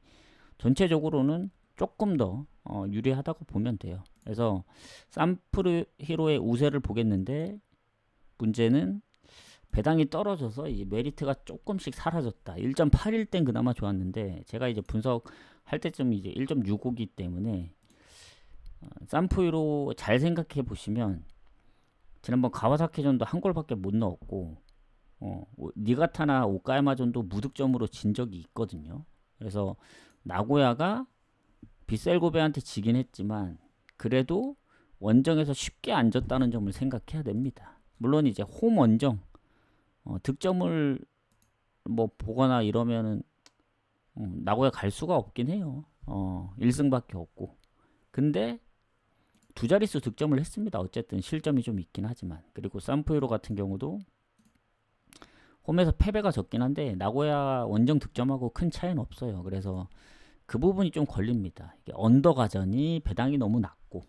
전체적으로는 조금 더 유리하다고 보면 돼요. 그래서 산푸이로의 우세를 보겠는데 문제는 배당이 떨어져서 이제 메리트가 조금씩 사라졌다. 1.81 땐 그나마 좋았는데 제가 이제 분석할 때쯤 이제 1.65기 때문에 산푸이로 잘 생각해 보시면 지난번 가와사키전도 한 골밖에 못 넣었고 니가타나 오카야마전도 무득점으로 진 적이 있거든요. 그래서 나고야가 빗셀고베한테 지긴 했지만 그래도 원정에서 쉽게 안 졌다는 점을 생각해야 됩니다. 물론 이제 홈 원정 득점을 뭐 보거나 이러면은 나고야 갈 수가 없긴 해요. 1승밖에 없고. 근데 두 자릿수 득점을 했습니다. 어쨌든 실점이 좀 있긴 하지만. 그리고 산푸이로 같은 경우도 홈에서 패배가 적긴 한데 나고야 원정 득점하고 큰 차이는 없어요. 그래서 그 부분이 좀 걸립니다. 이게 언더가전이 배당이 너무 낮고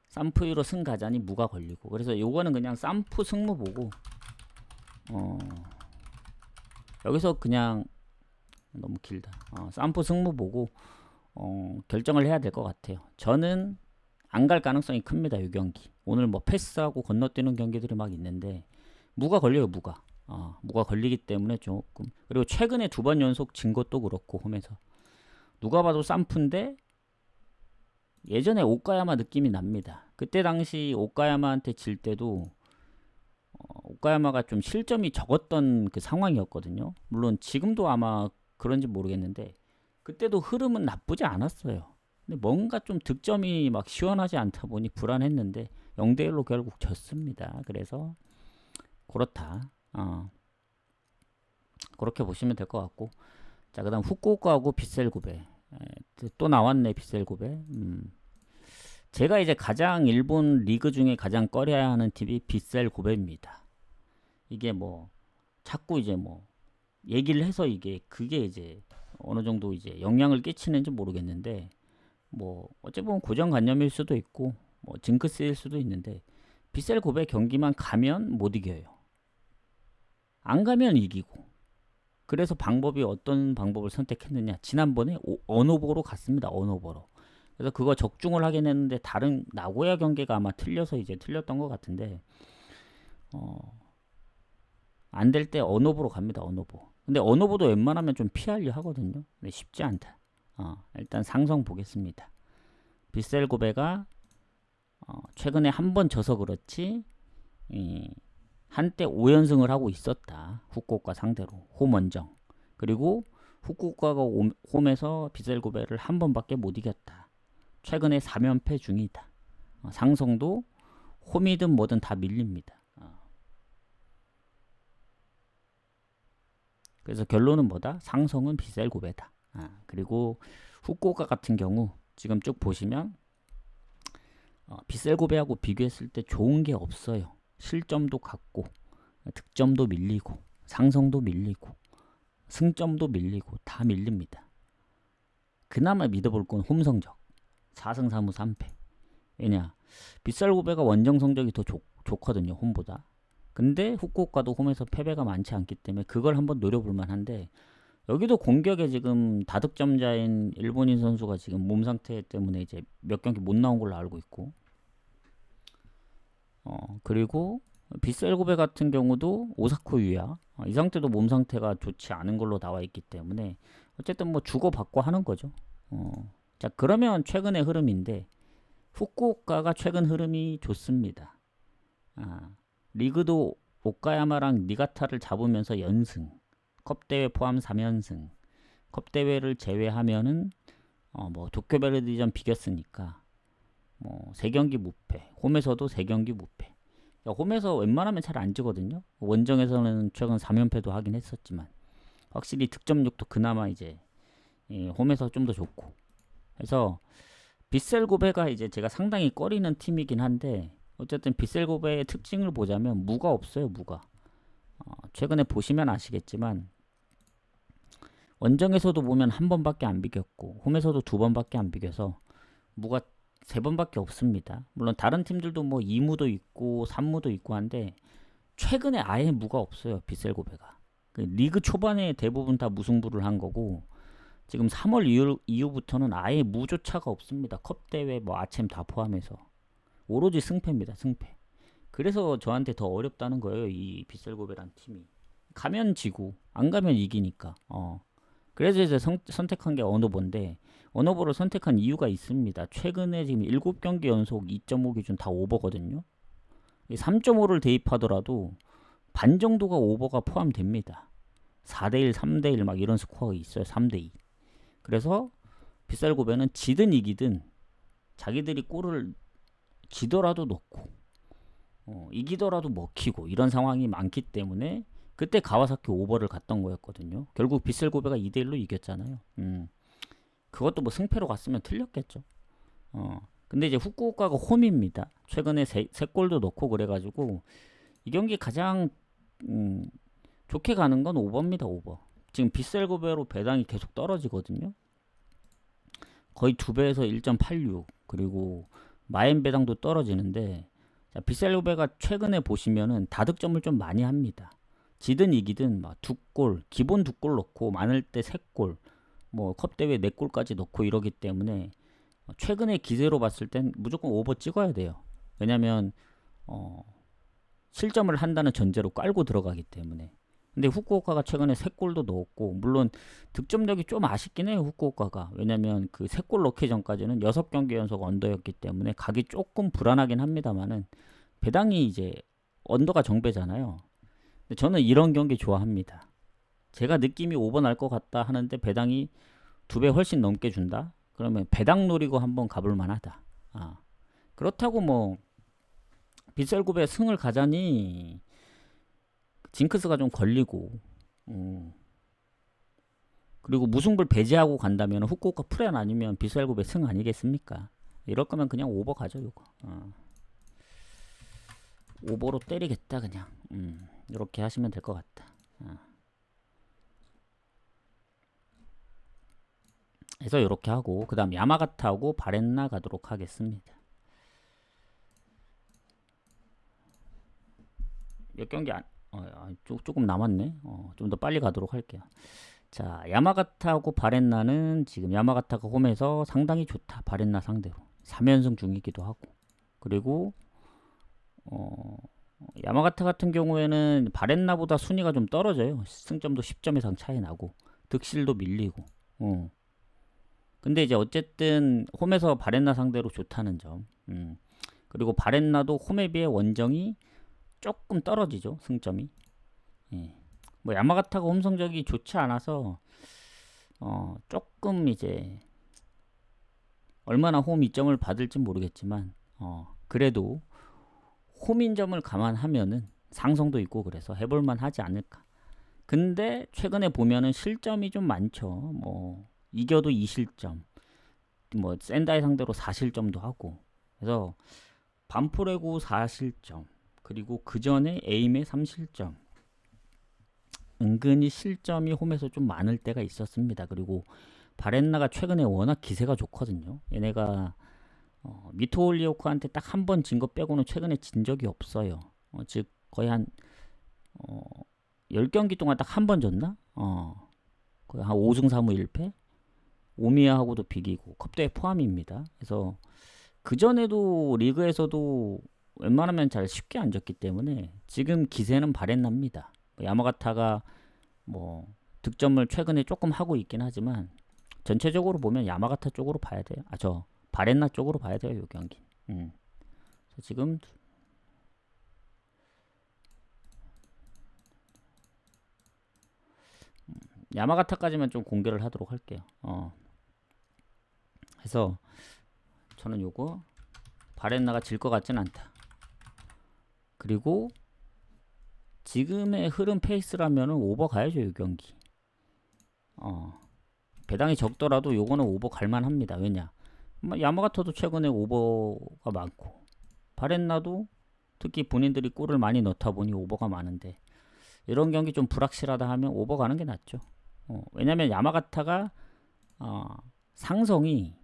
산푸이로 승가전이 무가 걸리고. 그래서 요거는 그냥 산푸 승무 보고 여기서 그냥 너무 길다. 산푸 승무 보고 결정을 해야 될 것 같아요. 저는 안 갈 가능성이 큽니다. 이 경기. 오늘 뭐 패스하고 건너뛰는 경기들이 막 있는데 무가 걸려요. 무가 걸리기 때문에 조금. 그리고 최근에 2번 연속 진 것도 그렇고 홈에서 누가 봐도 산푸인데 예전에 오카야마 느낌이 납니다. 그때 당시 오카야마한테 질 때도 오카야마가 좀 실점이 적었던 그 상황이었거든요. 물론 지금도 아마 그런지 모르겠는데 그때도 흐름은 나쁘지 않았어요. 근데 뭔가 좀 득점이 막 시원하지 않다 보니 불안했는데 0대1로 결국 졌습니다. 그래서 그렇다. 그렇게 보시면 될 것 같고. 자, 그 다음 후쿠오카하고 빗셀고베. 또 나왔네. 빗셀고베. 제가 이제 가장 일본 리그 중에 가장 꺼려야 하는 팀이 빗셀고베입니다. 이게 뭐 자꾸 이제 뭐 얘기를 해서 그게 이제 어느 정도 이제 영향을 끼치는지 모르겠는데 뭐 어찌 보면 고정관념일 수도 있고 뭐 징크스일 수도 있는데 빗셀고베 경기만 가면 못 이겨요. 안 가면 이기고. 그래서 방법이 어떤 방법을 선택했느냐. 지난번에 언오버로 갔습니다. 언오버로. 그래서 그거 적중을 하긴 했는데 다른 나고야 경기가 아마 틀려서 이제 틀렸던 것 같은데 안 될 때 언오버로 갑니다. 언오버. 근데 언오버도 웬만하면 좀 피하려 하거든요. 근데 쉽지 않다. 일단 상성 보겠습니다. 빗셀고베가 최근에 한 번 져서 그렇지 한때 5연승을 하고 있었다. 후쿠오카 상대로 홈 원정. 그리고 후쿠오카가 홈에서 빗셀고베를 한 번밖에 못 이겼다. 최근에 3연패 중이다. 상성도 홈이든 뭐든 다 밀립니다. 그래서 결론은 뭐다? 상성은 빗셀고베다. 그리고 후쿠오카 같은 경우 지금 쭉 보시면 빗셀고베하고 비교했을 때 좋은 게 없어요. 실점도 같고 득점도 밀리고 상성도 밀리고 승점도 밀리고 다 밀립니다. 그나마 믿어볼 건 홈 성적 4승 3무 3패. 왜냐? 빗셀고베가 원정 성적이 더 좋거든요. 홈보다. 근데 후쿠오카도 홈에서 패배가 많지 않기 때문에 그걸 한번 노려볼 만한데 여기도 공격에 지금 다득점자인 일본인 선수가 지금 몸 상태 때문에 이제 몇 경기 못 나온 걸로 알고 있고 그리고 빗셀고베 같은 경우도 오사쿠 유야 이 상태도 몸 상태가 좋지 않은 걸로 나와 있기 때문에 어쨌든 뭐 주고받고 하는 거죠. 자, 그러면 최근의 흐름인데 후쿠오카가 최근 흐름이 좋습니다. 리그도 오카야마랑 니가타를 잡으면서 연승, 컵대회 포함 3연승, 컵대회를 제외하면은 뭐 도쿄베르디전 비겼으니까 뭐 3경기 무패, 홈에서도 3경기 무패. 홈에서 웬만하면 잘 안 지거든요. 원정에서는 최근 3연패도 하긴 했었지만 확실히 득점력도 그나마 이제 홈에서 좀 더 좋고 그래서 빗셀고베가 이제 제가 상당히 꺼리는 팀이긴 한데 어쨌든 빗셀고베의 특징을 보자면 무가 없어요. 무가 최근에 보시면 아시겠지만 원정에서도 보면 한 번밖에 안 비겼고 홈에서도 2번밖에 안 비겨서 무가 3번밖에 없습니다. 물론 다른 팀들도 뭐 2무도 있고 3무도 있고 한데 최근에 아예 무가 없어요. 빗셀고베가 리그 초반에 대부분 다 무승부를 한 거고 지금 3월 이후부터는 아예 무조차가 없습니다. 컵대회 뭐 아챔 다 포함해서 오로지 승패입니다. 승패. 그래서 저한테 더 어렵다는 거예요. 이 빗셀고베란 팀이 가면 지고 안 가면 이기니까 그래서 이제 선택한 게 언어버인데 언어버를 선택한 이유가 있습니다. 최근에 지금 7경기 연속 2.5 기준 다 오버거든요. 3.5를 대입하더라도 반 정도가 오버가 포함됩니다. 4대1, 3대1 막 이런 스코어가 있어요. 3대2. 그래서 빗살고배는 지든 이기든 자기들이 골을 지더라도 넣고 이기더라도 먹히고 이런 상황이 많기 때문에 그때 가와사키 오버를 갔던 거였거든요. 결국 빗셀고베가 2대1로 이겼잖아요. 그것도 뭐 승패로 갔으면 틀렸겠죠. 근데 이제 후쿠오카가 홈입니다. 최근에 세 골도 넣고 그래가지고 이 경기 가장 좋게 가는 건 오버입니다. 오버. 지금 빗셀고베로 배당이 계속 떨어지거든요. 거의 2배에서 1.86 그리고 마엔 배당도 떨어지는데 자, 빗셀고베가 최근에 보시면은 다득점을 좀 많이 합니다. 지든 이기든 막 2골, 기본 2골 넣고 많을 때 3골, 뭐 컵대회 4골까지 넣고 이러기 때문에 최근의 기세로 봤을 땐 무조건 오버 찍어야 돼요. 왜냐면 실점을 한다는 전제로 깔고 들어가기 때문에. 근데 후쿠오카가 최근에 3골도 넣었고 물론 득점력이 좀 아쉽긴 해요. 후쿠오카가. 왜냐면 그 3골 넣기 전까지는 6경기 연속 언더였기 때문에 각이 조금 불안하긴 합니다만은 배당이 이제 언더가 정배잖아요. 근데 저는 이런 경기 좋아합니다. 제가 느낌이 오버 날 것 같다 하는데 배당이 2배 훨씬 넘게 준다? 그러면 배당 노리고 한번 가볼 만하다. 그렇다고 뭐 빗셀굽에 승을 가자니 징크스가 좀 걸리고 그리고 무승부를 배제하고 간다면 후쿠오카 프렌 아니면 빗셀굽의 승 아니겠습니까? 이럴 거면 그냥 오버 가죠. 이거 오버로 때리겠다 그냥 이렇게 하시면 될 것 같다. 그래서 이렇게 하고 그 다음 야마가타하고 바렌나 가도록 하겠습니다. 몇 경기 조금 남았네. 좀 더 빨리 가도록 할게요. 자, 야마가타하고 바렌나는 지금 야마가타가 홈에서 상당히 좋다. 바렌나 상대로 3연승 중이기도 하고 그리고 야마가타 같은 경우에는 바렌나보다 순위가 좀 떨어져요. 승점도 10점 이상 차이 나고 득실도 밀리고 근데 이제 어쨌든 홈에서 바렌나 상대로 좋다는 점 그리고 바렌나도 홈에 비해 원정이 조금 떨어지죠. 승점이. 뭐 야마가타가 홈 성적이 좋지 않아서 조금 이제 얼마나 홈 이점을 받을지 모르겠지만 그래도 홈인점을 감안하면은 상성도 있고 그래서 해볼만 하지 않을까. 근데 최근에 보면은 실점이 좀 많죠. 뭐 이겨도 2실점, 뭐 센다이 상대로 4실점도 하고 그래서 반포레고 4실점 그리고 그 전에 에임에 3실점 은근히 실점이 홈에서 좀 많을 때가 있었습니다. 그리고 바렌나가 최근에 워낙 기세가 좋거든요. 얘네가 미토올리오크한테 딱 한 번 진 거 빼고는 최근에 진 적이 없어요. 즉 거의 한 10경기 동안 딱 한 번 졌나? 거의 한 5승 3무 1패? 오미야하고도 비기고 컵대회 포함입니다. 그래서 그전에도 리그에서도 웬만하면 잘 쉽게 안 졌기 때문에 지금 기세는 바렌나입니다. 야마가타가 뭐 득점을 최근에 조금 하고 있긴 하지만 전체적으로 보면 야마가타 쪽으로 봐야 돼요. 저 바렌나 쪽으로 봐야 돼요. 이 경기. 지금 야마가타까지만 좀 공개를 하도록 할게요. 그래서 저는 요거 바렌나가 질 것 같진 않다. 그리고 지금의 흐름 페이스라면은 오버 가야죠. 이 경기. 배당이 적더라도 요거는 오버 갈만합니다. 왜냐? 야마가타도 최근에 오버가 많고 바렌나도 특히 본인들이 골을 많이 넣다 보니 오버가 많은데 이런 경기 좀 불확실하다 하면 오버 가는 게 낫죠. 왜냐면 야마가타가 상성이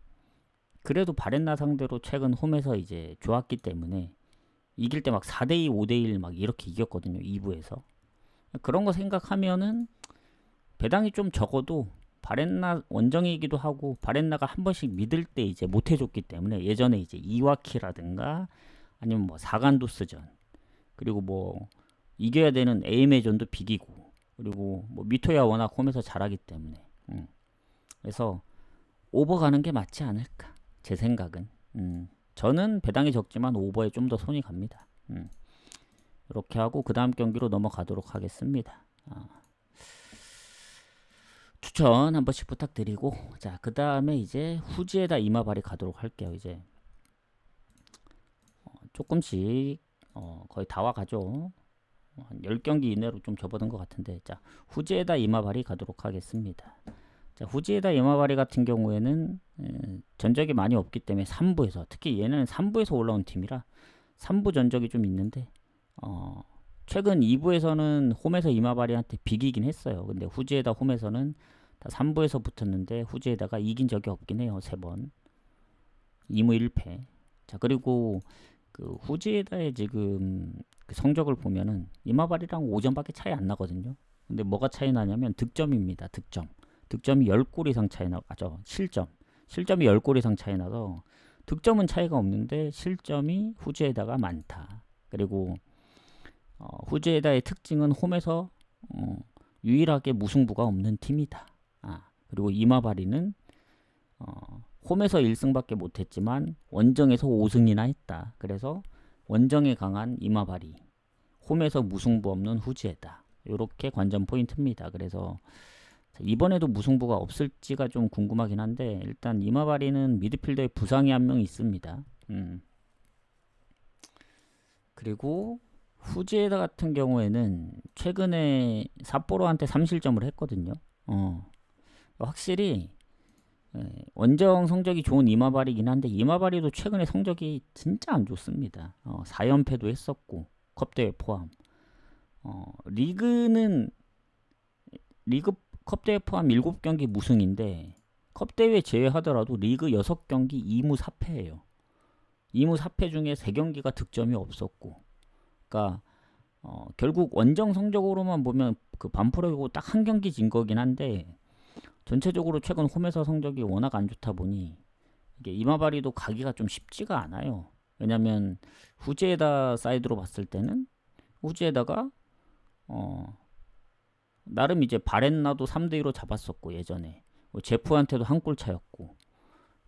그래도 바렌나 상대로 최근 홈에서 이제 좋았기 때문에 이길 때 막 4대2, 5대1 막 이렇게 이겼거든요. 2부에서. 그런 거 생각하면은 배당이 좀 적어도 바렌나 원정이기도 하고 바렌나가 한 번씩 믿을 때 이제 못 해줬기 때문에 예전에 이제 이와키라든가 아니면 뭐 사간도스전 그리고 뭐 이겨야 되는 에이메전도 비기고 그리고 뭐 미토야 워낙 홈에서 잘하기 때문에 그래서 오버 가는 게 맞지 않을까 제 생각은 저는 배당이 적지만 오버에 좀 더 손이 갑니다. 이렇게 하고 그 다음 경기로 넘어가도록 하겠습니다. 추천 한 번씩 부탁드리고, 자, 그 다음에 이제 후지에다 이마발이 가도록 할게요. 이제 조금씩 거의 다 와가죠. 한 10경기 이내로 좀 접어든 것 같은데, 자, 후지에다 이마발이 가도록 하겠습니다. 자, 후지에다 이마발이 같은 경우에는 전적이 많이 없기 때문에 3부에서, 특히 얘는 3부에서 올라온 팀이라 3부 전적이 좀 있는데, 최근 2부에서는 홈에서 이마바리한테 비기긴 했어요. 근데 후지에다 홈에서는 다 3부에서 붙었는데 후지에다가 이긴 적이 없긴 해요. 3번 2무 1패. 자, 그리고 그 후지에다의 지금 그 성적을 보면은 이마바리랑 5점밖에 차이 안 나거든요. 근데 뭐가 차이 나냐면 득점입니다. 득점이 10골 이상 차이 나죠. 실점이 10골 이상 차이 나서 득점은 차이가 없는데 실점이 후지에다가 많다. 그리고 후지에다의 특징은 홈에서 유일하게 무승부가 없는 팀이다. 그리고 이마바리는 홈에서 1승밖에 못했지만 원정에서 5승이나 했다. 그래서 원정에 강한 이마바리, 홈에서 무승부 없는 후지에다. 이렇게 관전 포인트입니다. 그래서 이번에도 무승부가 없을지가 좀 궁금하긴 한데, 일단 이마바리는 미드필더에 부상이 한 명 있습니다. 그리고 후지에다 같은 경우에는 최근에 삿포로한테 3실점을 했거든요. 확실히 원정 성적이 좋은 이마바리긴 한데, 이마바리도 최근에 성적이 진짜 안 좋습니다. 4연패도 했었고 컵대회 포함. 리그 컵대회 포함 7경기 무승인데, 컵대회 제외하더라도 리그 6경기 2무 4패예요. 2무 4패 중에 3경기가 득점이 없었고, 그러니까 결국 원정 성적으로만 보면 그 반프로이고 딱 한 경기 진 거긴 한데, 전체적으로 최근 홈에서 성적이 워낙 안 좋다 보니 이게 이마바리도 가기가 좀 쉽지가 않아요. 왜냐면 후지에다 사이드로 봤을 때는 후지에다가 나름 이제 바렌나도 3대2로 잡았었고, 예전에 제프한테도 한 골 차였고,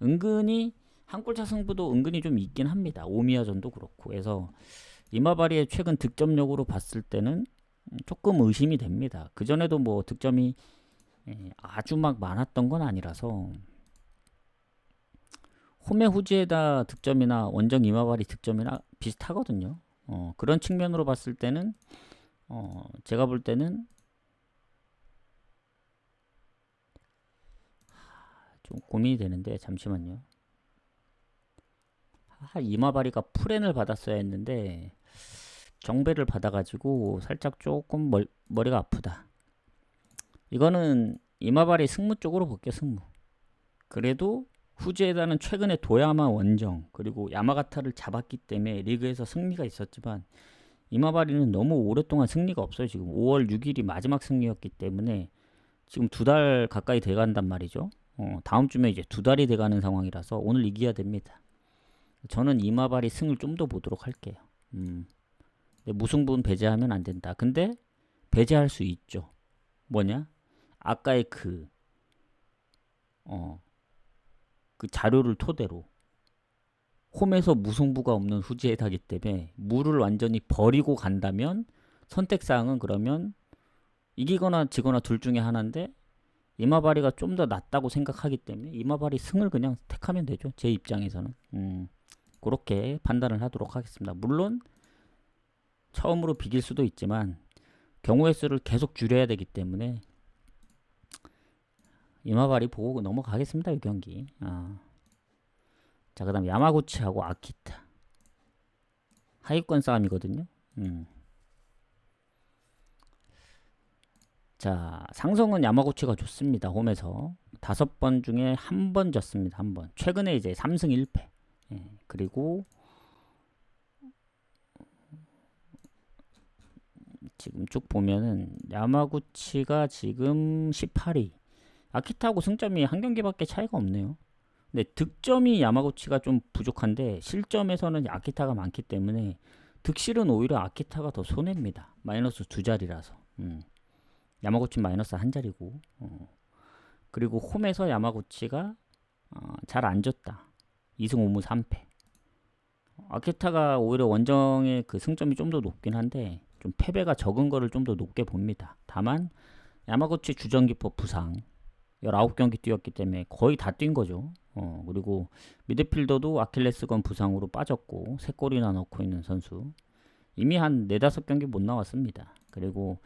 은근히 한 골차 승부도 은근히 좀 있긴 합니다. 오미야전도 그렇고. 그래서 이마바리의 최근 득점력으로 봤을 때는 조금 의심이 됩니다. 그전에도 뭐 득점이 아주 막 많았던 건 아니라서, 홈의 후지에다 득점이나 원정 이마바리 득점이나 비슷하거든요. 그런 측면으로 봤을 때는 제가 볼 때는 좀 고민이 되는데, 잠시만요. 이마바리가 프렌을 받았어야 했는데 정배를 받아가지고 살짝 조금 머리가 아프다. 이거는 이마바리 승무 쪽으로 볼게요. 승무. 그래도 후지에다는 최근에 도야마 원정 그리고 야마가타를 잡았기 때문에 리그에서 승리가 있었지만, 이마바리는 너무 오랫동안 승리가 없어요. 지금 5월 6일이 마지막 승리였기 때문에 지금 2달 가까이 돼간단 말이죠. 다음 주면 이제 2달이 돼가는 상황이라서 오늘 이겨야 됩니다. 저는 이마바리 승을 좀 더 보도록 할게요. 무승부는 배제하면 안 된다. 근데 배제할 수 있죠. 뭐냐? 아까의 그 자료를 토대로 홈에서 무승부가 없는 후지에다기 때문에 무를 완전히 버리고 간다면 선택사항은 그러면 이기거나 지거나 둘 중에 하나인데, 이마바리가 좀 더 낫다고 생각하기 때문에 이마바리 승을 그냥 택하면 되죠. 제 입장에서는. 그렇게 판단을 하도록 하겠습니다. 물론 처음으로 비길 수도 있지만 경우의 수를 계속 줄여야 되기 때문에 이마바리 보고 넘어가겠습니다. 이 경기. 자, 그 다음 야마구치하고 아키타 하위권 싸움이거든요. 자, 상성은 야마구치가 좋습니다. 홈에서 5번 중에 1번 졌습니다. 1번. 최근에 이제 3승 1패. 그리고 지금 쭉 보면은 야마구치가 지금 18위, 아키타하고 승점이 한 경기밖에 차이가 없네요. 근데 득점이 야마구치가 좀 부족한데 실점에서는 아키타가 많기 때문에 득실은 오히려 아키타가 더 손해입니다. 마이너스 2자리라서. 야마구치 마이너스 1자리고. 그리고 홈에서 야마구치가 잘 안 졌다. 2승 5무 3패. 아키타가 오히려 원정의 그 승점이 좀 더 높긴 한데 좀 패배가 적은 거를 좀 더 높게 봅니다. 다만 야마구치 주전기퍼 부상 19경기 뛰었기 때문에 거의 다 뛴 거죠. 그리고 미드필더도 아킬레스건 부상으로 빠졌고 3골이나 넣고 있는 선수. 이미 한 4-5경기 못 나왔습니다. 그리고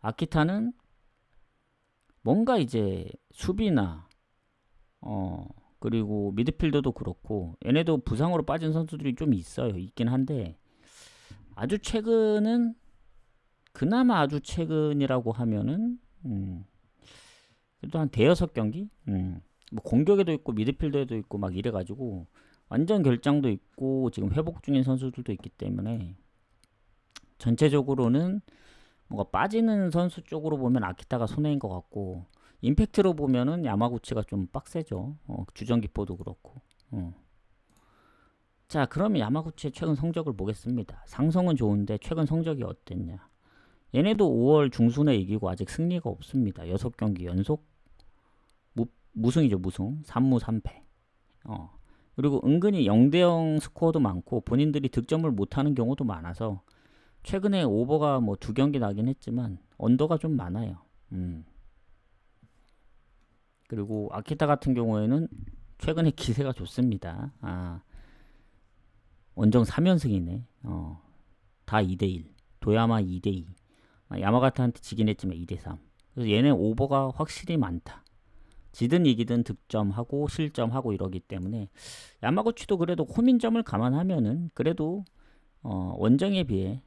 아키타는 뭔가 이제 수비나 그리고 미드필더도 그렇고 얘네도 부상으로 빠진 선수들이 좀 있어요. 있긴 한데 아주 최근은 그나마 아주 최근이라고 하면은 그래도 한 대여섯 경기? 뭐 공격에도 있고 미드필더에도 있고 막 이래가지고 완전 결장도 있고 지금 회복 중인 선수들도 있기 때문에 전체적으로는 뭔가 빠지는 선수 쪽으로 보면 아키타가 손해인 것 같고 임팩트로 보면은 야마구치가 좀 빡세죠. 주전기포도 그렇고. 자, 그러면 야마구치의 최근 성적을 보겠습니다. 상성은 좋은데 최근 성적이 어땠냐? 얘네도 5월 중순에 이기고 아직 승리가 없습니다. 6경기 연속 무승이죠, 무승. 3무 3패. 그리고 은근히 0대0 스코어도 많고 본인들이 득점을 못하는 경우도 많아서 최근에 오버가 뭐 2경기 나긴 했지만 언더가 좀 많아요. 그리고 아키타 같은 경우에는 최근에 기세가 좋습니다. 원정 3연승이네. 다 2대1. 도야마 2대2. 야마가타한테 지긴 했지만 2대3. 그래서 얘네 오버가 확실히 많다. 지든 이기든 득점하고 실점하고 이러기 때문에 야마구치도 그래도 홈인점을 감안하면은 그래도 원정에 비해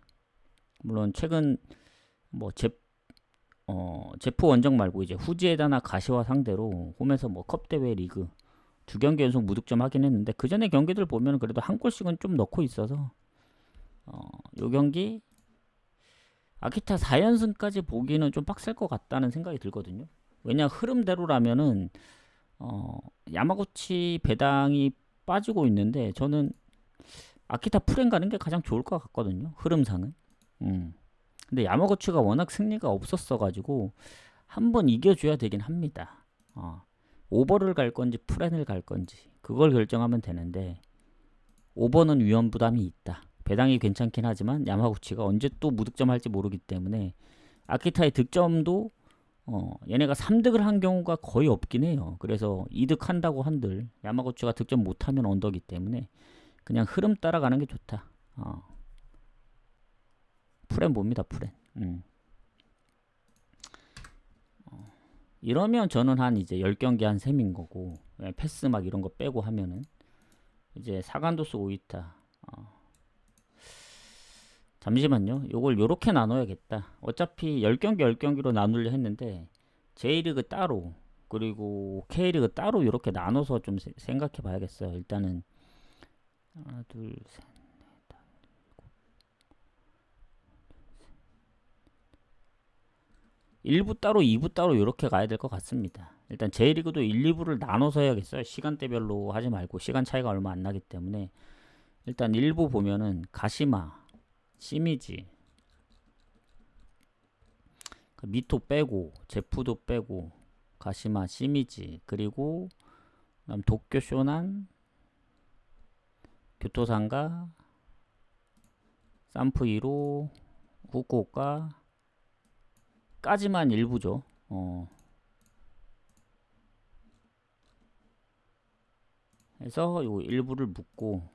물론 최근 뭐 제프 원정 말고 이제 후지에다나 가시와 상대로 홈에서 뭐 컵대회 리그 2경기 연속 무득점 하긴 했는데 그 전에 경기들 보면 그래도 한 골씩은 좀 넣고 있어서 요 경기 아키타 4연승까지 보기는 좀 빡셀 것 같다는 생각이 들거든요. 왜냐 흐름대로라면은 야마구치 배당이 빠지고 있는데 저는 아키타 풀행 가는 게 가장 좋을 것 같거든요. 흐름상은. 근데 야마구치가 워낙 승리가 없었어 가지고 한번 이겨줘야 되긴 합니다. 오버를 갈 건지 풀엔을 갈 건지 그걸 결정하면 되는데 오버는 위험 부담이 있다. 배당이 괜찮긴 하지만 야마구치가 언제 또 무득점 할지 모르기 때문에 아키타의 득점도 얘네가 3득을 한 경우가 거의 없긴 해요. 그래서 2득 한다고 한들 야마구치가 득점 못하면 언더기 때문에 그냥 흐름 따라가는 게 좋다. 풀엔 봅니다. 풀엔. 이러면 저는 한 이제 10경기 한 셈인 거고 패스 막 이런 거 빼고 하면은 이제 사간도스 오이타 잠시만요. 요걸 요렇게 나눠야겠다. 어차피 10경기 10경기로 나누려 했는데 J리그 따로 그리고 K리그 따로 이렇게 나눠서 좀 생각해 봐야겠어요. 일단은 하나 둘셋 1부 따로 2부 따로 이렇게 가야 될 것 같습니다. 일단 J리그도 1, 2부를 나눠서 해야겠어요. 시간대별로 하지 말고 시간 차이가 얼마 안 나기 때문에 일단 1부 보면은 가시마, 시미지, 미토 빼고 제프도 빼고 가시마, 시미지 그리고 그다음 도쿄 쇼난, 교토상가, 산프이로, 후쿠오카 까지만 일부죠. 해서 요 일부를 묶고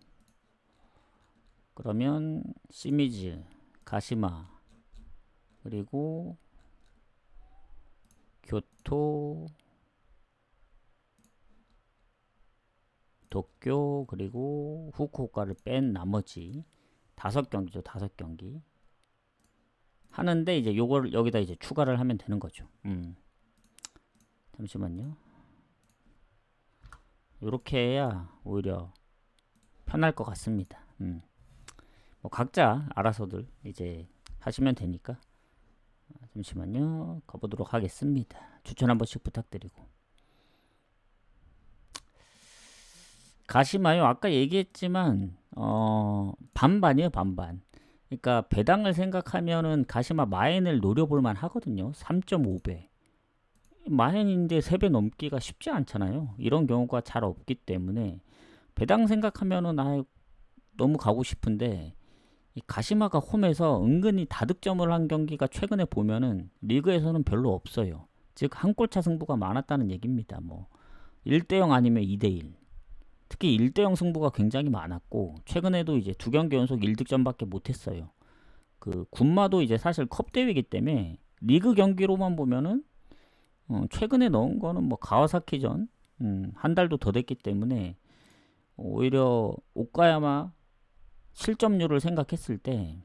그러면 시미즈, 가시마 그리고 교토, 도쿄 그리고 후쿠오카를 뺀 나머지 5경기죠. 5경기 하는데 이제 요걸 여기다 이제 추가를 하면 되는 거죠. 잠시만요. 요렇게 해야 오히려 편할 것 같습니다. 뭐 각자 알아서들 이제 하시면 되니까 잠시만요. 가보도록 하겠습니다. 추천 한 번씩 부탁드리고 가시마요. 아까 얘기했지만 반반이에요. 반반. 그러니까 배당을 생각하면은 가시마 마엔을 노려볼만 하거든요. 3.5배. 마엔인데 3배 넘기가 쉽지 않잖아요. 이런 경우가 잘 없기 때문에 배당 생각하면은 너무 가고 싶은데 이 가시마가 홈에서 은근히 다득점을 한 경기가 최근에 보면은 리그에서는 별로 없어요. 즉 한 골차 승부가 많았다는 얘기입니다. 뭐 1대0 아니면 2대1. 특히 1대0 승부가 굉장히 많았고 최근에도 이제 두 경기 연속 1득점밖에 못했어요. 그 군마도 이제 사실 컵 대회이기 때문에 리그 경기로만 보면은 최근에 넣은 거는 뭐 가와사키전 한 달도 더 됐기 때문에 오히려 오카야마 실점률을 생각했을 때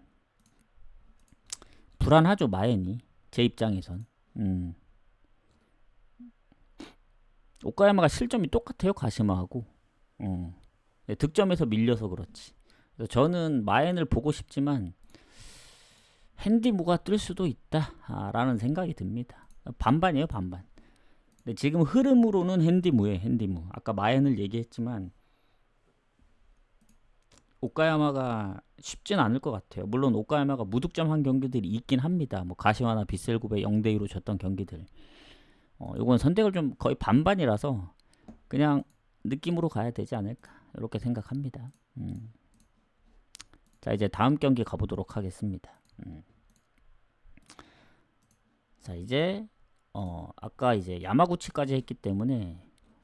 불안하죠. 마엔이 제 입장에선 오카야마가 실점이 똑같아요. 가시마하고 네, 득점에서 밀려서 그렇지. 그래서 저는 마엔을 보고 싶지만 핸디무가 뜰 수도 있다라는 생각이 듭니다. 반반이에요. 반반. 근데 지금 흐름으로는 핸디무예요. 핸디무. 아까 마엔을 얘기했지만 오카야마가 쉽진 않을 것 같아요. 물론 오카야마가 무득점한 경기들이 있긴 합니다. 뭐 가시와나 비셀고베 0대2로 졌던 경기들. 이건 선택을 좀 거의 반반이라서 그냥 느낌으로 가야 되지 않을까 이렇게 생각합니다. 자 이제 다음 경기 가보도록 하겠습니다. 자 이제 아까 이제 야마구치까지 했기 때문에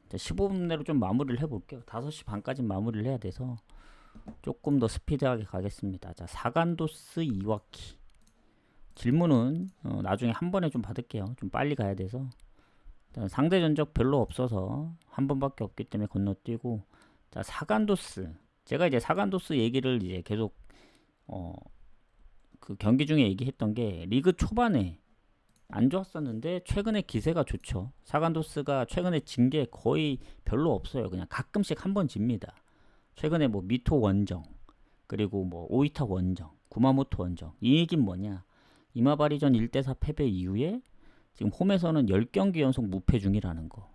15분 내로 좀 마무리를 해볼게요. 5시 반까지 마무리를 해야 돼서 조금 더 스피드하게 가겠습니다. 자 사간도스 이와키 질문은 나중에 한 번에 좀 받을게요. 좀 빨리 가야 돼서 상대 전적 별로 없어서 한 번밖에 없기 때문에 건너뛰고 자 사간도스 제가 이제 사간도스 얘기를 이제 계속 그 경기 중에 얘기했던 게 리그 초반에 안 좋았었는데 최근에 기세가 좋죠. 사간도스가 최근에 진 게 거의 별로 없어요. 그냥 가끔씩 한 번 집니다. 최근에 뭐 미토 원정 그리고 뭐 오이타 원정 구마모토 원정 이 얘기는 뭐냐 이마바리전 1대4 패배 이후에 지금 홈에서는 10경기 연속 무패 중이라는 거.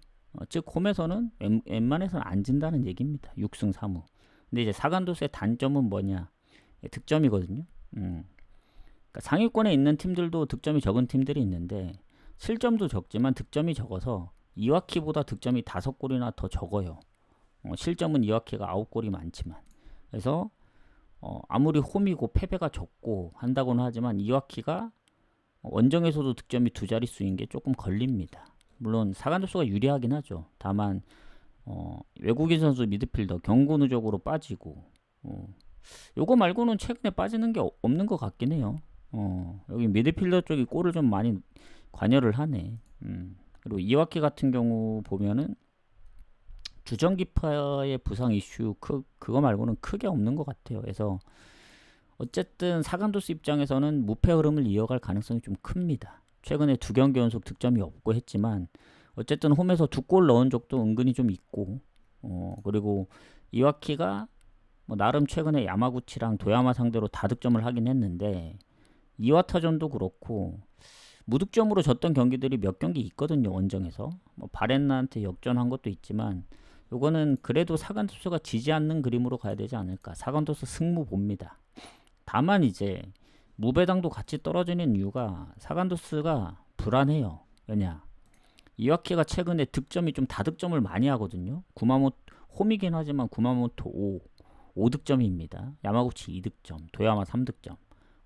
즉 홈에서는 웬만해서는 안 진다는 얘기입니다. 6승 3무. 근데 이제 사간도스의 단점은 뭐냐? 득점이거든요. 그러니까 상위권에 있는 팀들도 득점이 적은 팀들이 있는데 실점도 적지만 득점이 적어서 이와키보다 득점이 5골이나 더 적어요. 실점은 이와키가 9골이 많지만. 그래서 아무리 홈이고 패배가 적고 한다고는 하지만 이와키가 원정에서도 득점이 두 자릿수인 게 조금 걸립니다. 물론 사간도스가 유리하긴 하죠. 다만 외국인 선수 미드필더 경고 누적으로 빠지고 요거 말고는 최근에 빠지는 게 없는 것 같긴 해요. 여기 미드필더 쪽이 골을 좀 많이 관여를 하네. 그리고 이와키 같은 경우 보면은 주전기파의 부상 이슈 그거 말고는 크게 없는 것 같아요. 그래서 어쨌든 사간도스 입장에서는 무패 흐름을 이어갈 가능성이 좀 큽니다. 최근에 2경기 연속 득점이 없고 했지만 어쨌든 홈에서 2골 넣은 적도 은근히 좀 있고 그리고 이와키가 뭐 나름 최근에 야마구치랑 도야마 상대로 다득점을 하긴 했는데 이와타전도 그렇고 무득점으로 졌던 경기들이 몇 경기 있거든요. 원정에서 뭐 바렌나한테 역전한 것도 있지만 요거는 그래도 사간도스가 지지 않는 그림으로 가야 되지 않을까. 사간도스 승무 봅니다. 다만 이제 무배당도 같이 떨어지는 이유가 사간도스가 불안해요. 왜냐 이와키가 최근에 득점이 좀 다득점을 많이 하거든요. 구마모토 홈이긴 하지만 구마모토 5득점입니다. 야마구치 2득점 도야마 3득점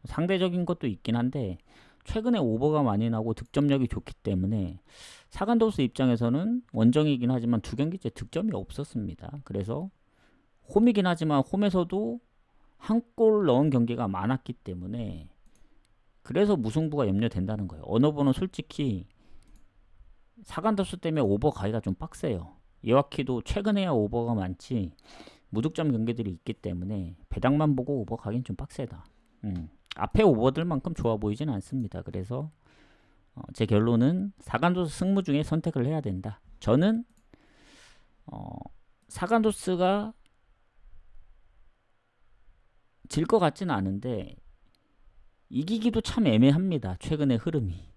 상대적인 것도 있긴 한데 최근에 오버가 많이 나고 득점력이 좋기 때문에 사간도스 입장에서는 원정이긴 하지만 2경기째 득점이 없었습니다. 그래서 홈이긴 하지만 홈에서도 한 골 넣은 경기가 많았기 때문에 그래서 무승부가 염려된다는 거예요. 언어보는 솔직히 사간도스 때문에 오버 가기가 좀 빡세요. 이와키도 최근에야 오버가 많지 무득점 경기들이 있기 때문에 배당만 보고 오버 가긴 좀 빡세다. 앞에 오버들만큼 좋아 보이진 않습니다. 그래서 제 결론은 사간도스 승무 중에 선택을 해야 된다. 저는 사간도스가 질 것 같지는 않은데 이기기도 참 애매합니다. 최근의 흐름이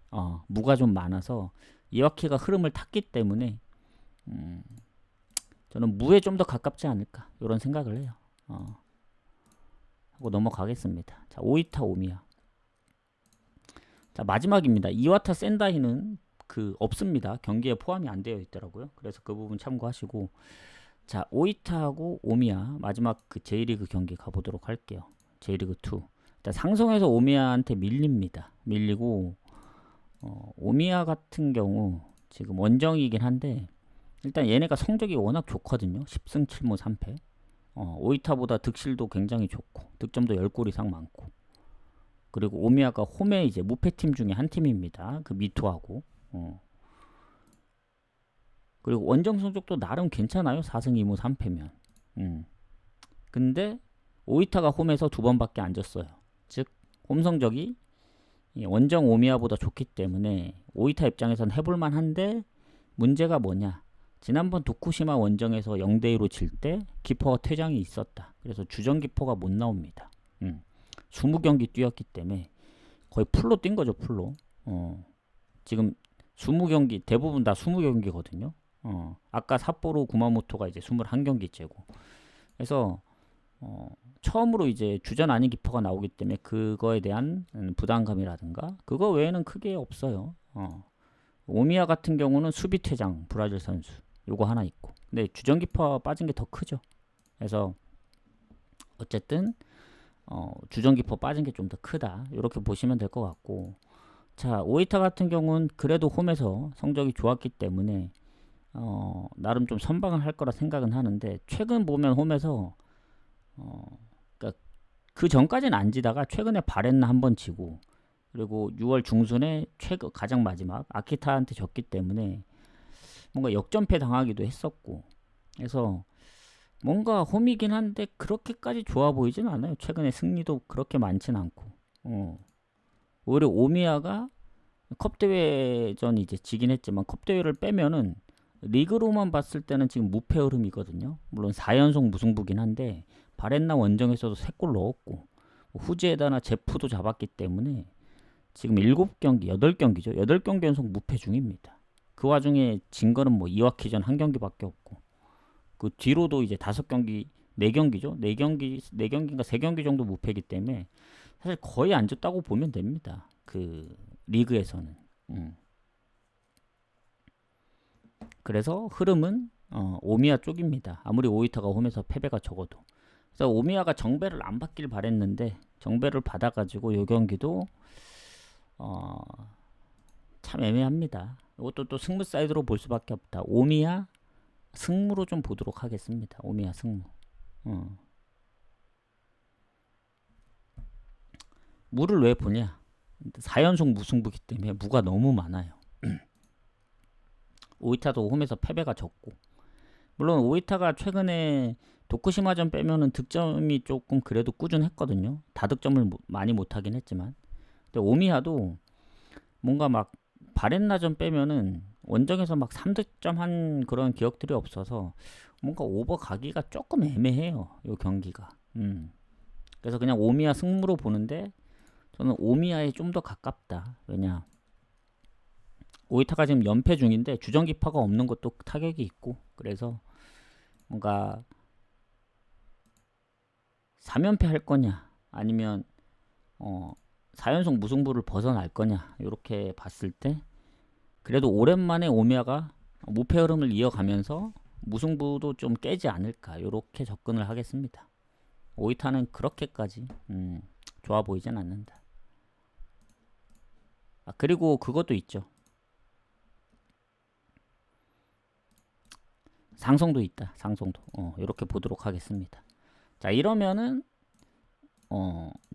무가 좀 많아서 이와키가 흐름을 탔기 때문에 저는 무에 좀 더 가깝지 않을까 이런 생각을 해요. 하고 넘어가겠습니다. 자 오이타 오미야. 자 마지막입니다. 이와타 센다이는 없습니다. 경기에 포함이 안 되어 있더라고요. 그래서 그 부분 참고하시고 자, 오이타하고 오미야 마지막 그 J리그 경기 가보도록 할게요. J리그 2. 일단 상성에서 오미야한테 밀립니다. 밀리고 오미야 같은 경우 지금 원정이긴 한데 일단 얘네가 성적이 워낙 좋거든요. 10승 7무 3패. 오이타보다 득실도 굉장히 좋고 득점도 10골 이상 많고 그리고 오미야가 홈에 이제 무패팀 중에 한 팀입니다. 그 미토하고 그리고 원정 성적도 나름 괜찮아요. 4승 2무 3패면. 근데 오이타가 홈에서 두 번밖에 안 졌어요. 즉 홈 성적이 원정 오미야보다 좋기 때문에 오이타 입장에선 해볼만 한데 문제가 뭐냐. 지난번 도쿠시마 원정에서 0대2로 질 때 키퍼가 퇴장이 있었다. 그래서 주전 키퍼가 못 나옵니다. 20경기 뛰었기 때문에 거의 풀로 뛴 거죠. 풀로. 지금 20경기 대부분 다 20경기거든요. 아까 삿포로 구마모토가 이제 21경기째고. 그래서 처음으로 이제 주전 아닌 키퍼가 나오기 때문에 그거에 대한 부담감이라든가 그거 외에는 크게 없어요. 오미야 같은 경우는 수비 퇴장 브라질 선수 요거 하나 있고 근데 주전 키퍼 빠진 게 더 크죠. 그래서 어쨌든 주전 키퍼 빠진 게 좀 더 크다 이렇게 보시면 될 것 같고 자 오이타 같은 경우는 그래도 홈에서 성적이 좋았기 때문에 나름 좀 선방을 할 거라 생각은 하는데 최근 보면 홈에서 그러니까 그 전까지는 안 지다가 최근에 바렌나 한번 지고 그리고 6월 중순에 가장 마지막 아키타한테 졌기 때문에 뭔가 역전패 당하기도 했었고 그래서 뭔가 홈이긴 한데 그렇게까지 좋아 보이진 않아요. 최근에 승리도 그렇게 많진 않고 오히려 오미야가 컵대회전 이제 지긴 했지만 컵대회를 빼면은 리그로만 봤을 때는 지금 무패 흐름이거든요. 물론 4연속 무승부긴 한데 바렌나 원정에서도 3골 넣었고 후지에다나 제프도 잡았기 때문에 지금 7경기, 8경기죠. 8경기 연속 무패 중입니다. 그 와중에 진 거는 뭐 이와키전 한 경기밖에 없고 그 뒤로도 이제 5경기, 4경기죠. 4경기인가 3경기 정도 무패이기 때문에 사실 거의 안 졌다고 보면 됩니다. 그 리그에서는. 그래서 흐름은 오미야 쪽입니다. 아무리 오이타가 홈에서 패배가 적어도. 그래서 오미야가 정배를 안 받길 바랬는데 정배를 받아가지고 요 경기도 참 애매합니다. 이것도 또 승무 사이드로 볼 수밖에 없다. 오미야 승무로 좀 보도록 하겠습니다. 오미야 승무. 무를 왜 보냐? 4연속 무승부기 때문에 무가 너무 많아요. 오이타도 홈에서 패배가 적고 물론 오이타가 최근에 도쿠시마전 빼면은 득점이 조금 그래도 꾸준했거든요. 다득점을 많이 못하긴 했지만 근데 오미야도 뭔가 막 바렌나전 빼면은 원정에서 막 3득점 한 그런 기억들이 없어서 뭔가 오버 가기가 조금 애매해요. 요 경기가. 그래서 그냥 오미야 승무로 보는데 저는 오미야에 좀 더 가깝다. 왜냐 오이타가 지금 연패 중인데 주전 기파가 없는 것도 타격이 있고 그래서 뭔가 3연패 할 거냐 아니면 4연속 무승부를 벗어날 거냐 이렇게 봤을 때 그래도 오랜만에 오미야가 무패 흐름을 이어가면서 무승부도 좀 깨지 않을까 이렇게 접근을 하겠습니다. 오이타는 그렇게까지 좋아 보이진 않는다. 그리고 그것도 있죠. 상성도 있다. 상성도. 이렇게 보도록 하겠습니다. 자, 이러면은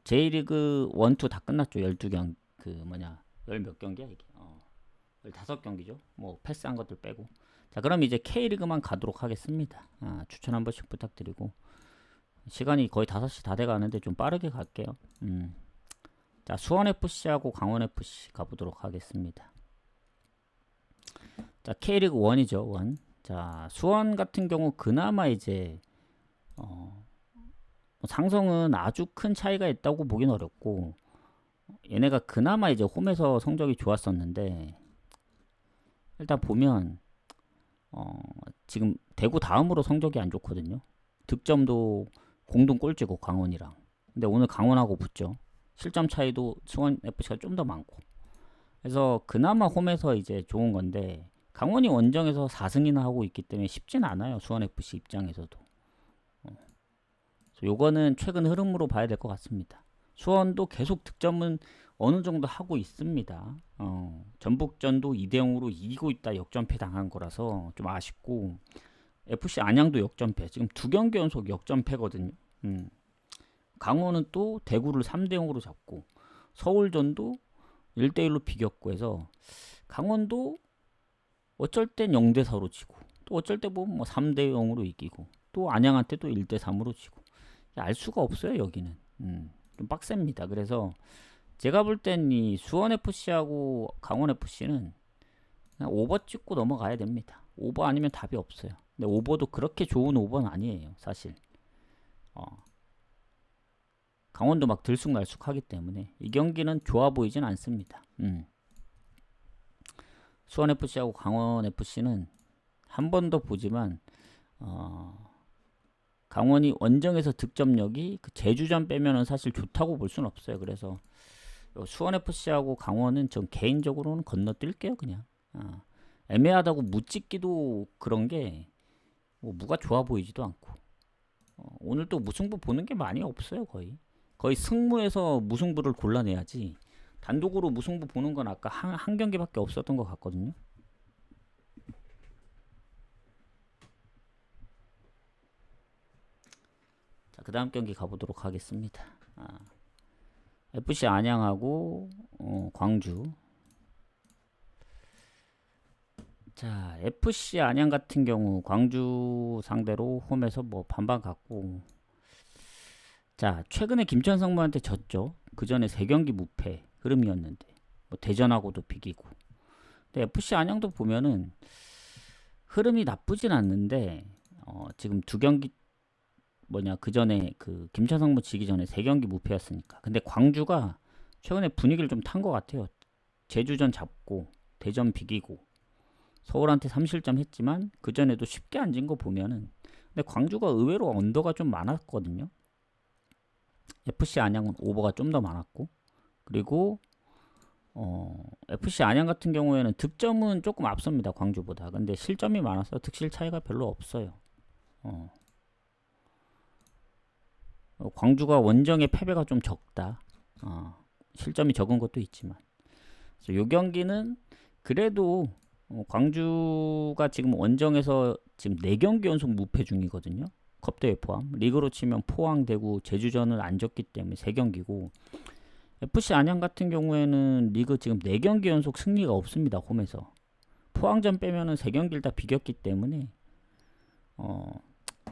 J리그 1, 2 다 끝났죠. 12경 열 몇 경기야 이게? 15경기죠. 뭐 패스한 것들 빼고. 자, 그럼 이제 K리그만 가도록 하겠습니다. 추천 한 번씩 부탁드리고. 시간이 거의 5시 다 돼 가는데 좀 빠르게 갈게요. 자, 수원FC하고 강원FC 가보도록 하겠습니다. 자, K리그 1이죠. 1. 자, 수원 같은 경우 그나마 이제 상성은 아주 큰 차이가 있다고 보긴 어렵고 얘네가 그나마 이제 홈에서 성적이 좋았었는데 일단 보면 지금 대구 다음으로 성적이 안 좋거든요. 득점도 공동 꼴찌고 강원이랑. 근데 오늘 강원하고 붙죠. 실점 차이도 수원 FC가 좀 더 많고. 그래서 그나마 홈에서 이제 좋은 건데 강원이 원정에서 4승이나 하고 있기 때문에 쉽진 않아요. 수원FC 입장에서도. 요거는 최근 흐름으로 봐야 될 것 같습니다. 수원도 계속 득점은 어느 정도 하고 있습니다. 전북전도 2대0으로 이기고 있다 역전패 당한 거라서 좀 아쉽고, FC 안양도 역전패. 지금 두 경기 연속 역전패거든요. 강원은 또 대구를 3대0으로 잡고, 서울전도 1대1로 비겼고 해서 강원도 어쩔 땐 0대4로 지고, 또 어쩔 때 보면 뭐 3대0으로 이기고, 또 안양한테 또 1대3으로 지고, 알 수가 없어요 여기는. 좀 빡셉니다. 그래서 제가 볼 땐 이 수원FC하고 강원FC는 그냥 오버 찍고 넘어가야 됩니다. 오버 아니면 답이 없어요. 근데 오버도 그렇게 좋은 오버는 아니에요 사실. 강원도 막 들쑥날쑥하기 때문에 이 경기는 좋아 보이진 않습니다. 수원FC하고 강원FC는 한 번 더 보지만 강원이 원정에서 득점력이 그 제주전 빼면은 사실 좋다고 볼 수는 없어요. 그래서 수원FC하고 강원은 전 개인적으로는 건너뛸게요 그냥. 애매하다고 무찍기도 그런 게 뭐 무가 좋아 보이지도 않고, 오늘 또 무승부 보는 게 많이 없어요. 거의 승무에서 무승부를 골라내야지, 단독으로 무승부 보는 건 아까 한 경기밖에 없었던 것 같거든요. 자, 그 다음 경기 가보도록 하겠습니다. FC 안양하고 광주. 자, FC 안양 같은 경우 광주 상대로 홈에서 뭐 반반 갔고, 자, 최근에 김천성무한테 졌죠. 그 전에 3경기 무패 흐름이었는데 뭐 대전하고도 비기고. 근데 FC 안양도 보면은 흐름이 나쁘진 않는데 지금 2경기 그 전에 그 김천성무 지기 전에 3경기 무패였으니까. 근데 광주가 최근에 분위기를 좀 탄 것 같아요. 제주전 잡고 대전 비기고 서울한테 3실점 했지만 그 전에도 쉽게 안 진 거 보면은, 근데 광주가 의외로 언더가 좀 많았거든요. FC 안양은 오버가 좀 더 많았고, 그리고 FC 안양 같은 경우에는 득점은 조금 앞섭니다 광주보다. 근데 실점이 많아서 득실 차이가 별로 없어요. 광주가 원정의 패배가 좀 적다. 실점이 적은 것도 있지만, 그래서 이 경기는 그래도 광주가 지금 원정에서 지금 4경기 연속 무패 중이거든요. 컵대회 포함. 리그로 치면 포항, 대구, 제주전을 안 졌기 때문에 3경기고, FC 안양 같은 경우에는 리그 지금 4경기 연속 승리가 없습니다. 홈에서. 포항전 빼면은 3경기를 다 비겼기 때문에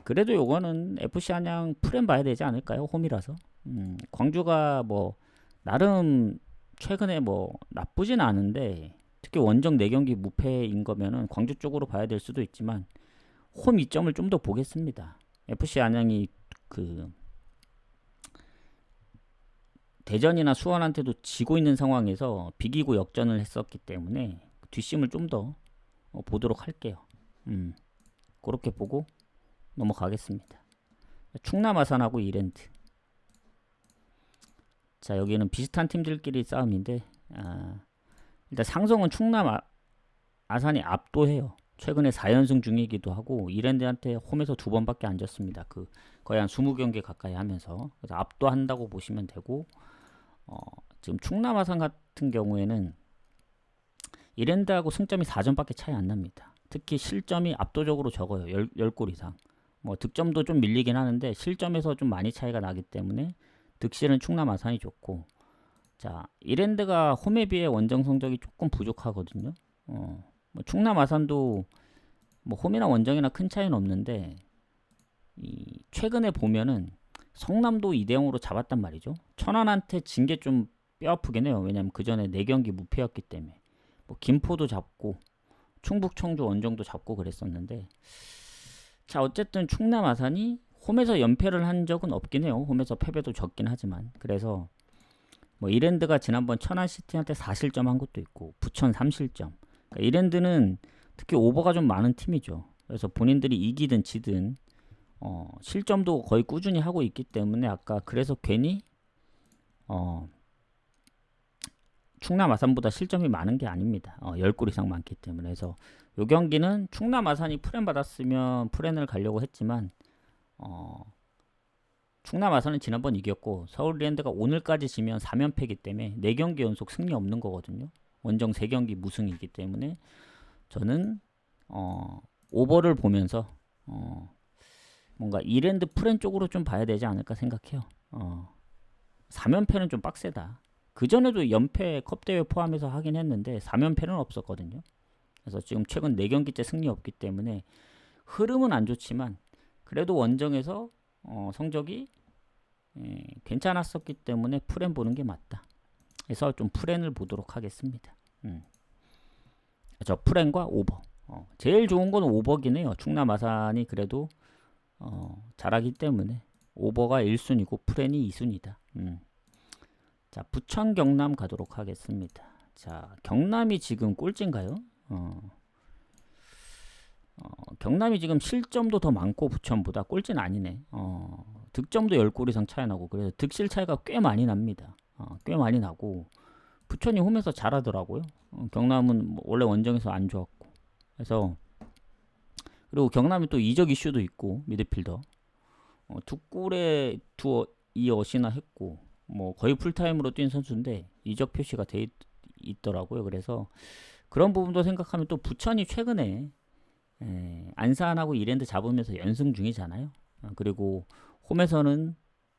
그래도 요거는 FC 안양 프렘 봐야 되지 않을까요? 홈이라서. 광주가 뭐 나름 최근에 뭐 나쁘진 않은데, 특히 원정 4경기 무패인 거면은 광주 쪽으로 봐야 될 수도 있지만 홈 이점을 좀 더 보겠습니다. FC 안양이 그 대전이나 수원한테도 지고 있는 상황에서 비기고 역전을 했었기 때문에 뒷심을 좀 더 보도록 할게요. 그렇게 보고 넘어가겠습니다. 충남 아산하고 이랜드. 자, 여기는 비슷한 팀들끼리 싸움인데, 일단 상성은 충남 아산이 압도해요. 최근에 4연승 중이기도 하고 이랜드한테 홈에서 2번밖에 안 졌습니다. 거의 한 20경기 가까이 하면서. 그래서 압도한다고 보시면 되고, 지금 충남 아산 같은 경우에는 이랜드하고 승점이 4점밖에 차이 안 납니다. 특히 실점이 압도적으로 적어요. 10골 이상. 뭐 득점도 좀 밀리긴 하는데 실점에서 좀 많이 차이가 나기 때문에 득실은 충남 아산이 좋고, 자, 이랜드가 홈에 비해 원정 성적이 조금 부족하거든요. 뭐 충남 아산도 뭐 홈이나 원정이나 큰 차이는 없는데, 최근에 보면은 성남도 2대0으로 잡았단 말이죠. 천안한테 진 게 좀 뼈아프긴 해요. 왜냐면 그 전에 4경기 무패였기 때문에. 뭐 김포도 잡고 충북, 청주, 원정도 잡고 그랬었는데, 자, 어쨌든 충남 아산이 홈에서 연패를 한 적은 없긴 해요. 홈에서 패배도 적긴 하지만. 그래서 뭐 이랜드가 지난번 천안시티한테 4실점 한 것도 있고 부천 3실점. 그러니까 이랜드는 특히 오버가 좀 많은 팀이죠. 그래서 본인들이 이기든 지든 실점도 거의 꾸준히 하고 있기 때문에 아까 그래서 괜히 충남 아산보다 실점이 많은 게 아닙니다. 10골 이상 많기 때문에. 그래서 요 경기는 충남 아산이 프렌 받았으면 프렌을 가려고 했지만 충남 아산은 지난번 이겼고 서울 이랜드가 오늘까지 지면 4연패이기 때문에 4경기 연속 승리 없는 거거든요. 원정 3경기 무승이기 때문에 저는 오버를 보면서 뭔가 이랜드 프렌 쪽으로 좀 봐야 되지 않을까 생각해요. 3연패는 좀 빡세다. 그전에도 연패 컵대회 포함해서 하긴 했는데 3연패는 없었거든요. 그래서 지금 최근 4경기째 승리 없기 때문에 흐름은 안 좋지만 그래도 원정에서 성적이 괜찮았었기 때문에 프렌 보는 게 맞다. 그래서 좀 프렌을 보도록 하겠습니다. 저 프렌과 오버. 제일 좋은 건 오버긴 해요. 충남 아산이 그래도 잘하기 때문에 오버가 1순위고 프렌이 2순위다. 자, 부천 경남 가도록 하겠습니다. 자, 경남이 지금 꼴찌인가요? 경남이 지금 실점도 더 많고 부천보다 꼴찌는 아니네. 득점도 10골 이상 차이 나고 그래서 득실 차이가 꽤 많이 납니다. 꽤 많이 나고 부천이 홈에서 잘하더라고요. 경남은 뭐 원래 원정에서 안 좋았고 그래서 그리고 경남이 또 이적 이슈도 있고 미드필더 두 골에 이 어시나 했고 뭐 거의 풀타임으로 뛴 선수인데 이적 표시가 돼 있더라고요. 그래서 그런 부분도 생각하면 또 부천이 최근에 안산하고 이랜드 잡으면서 연승 중이잖아요. 그리고 홈에서는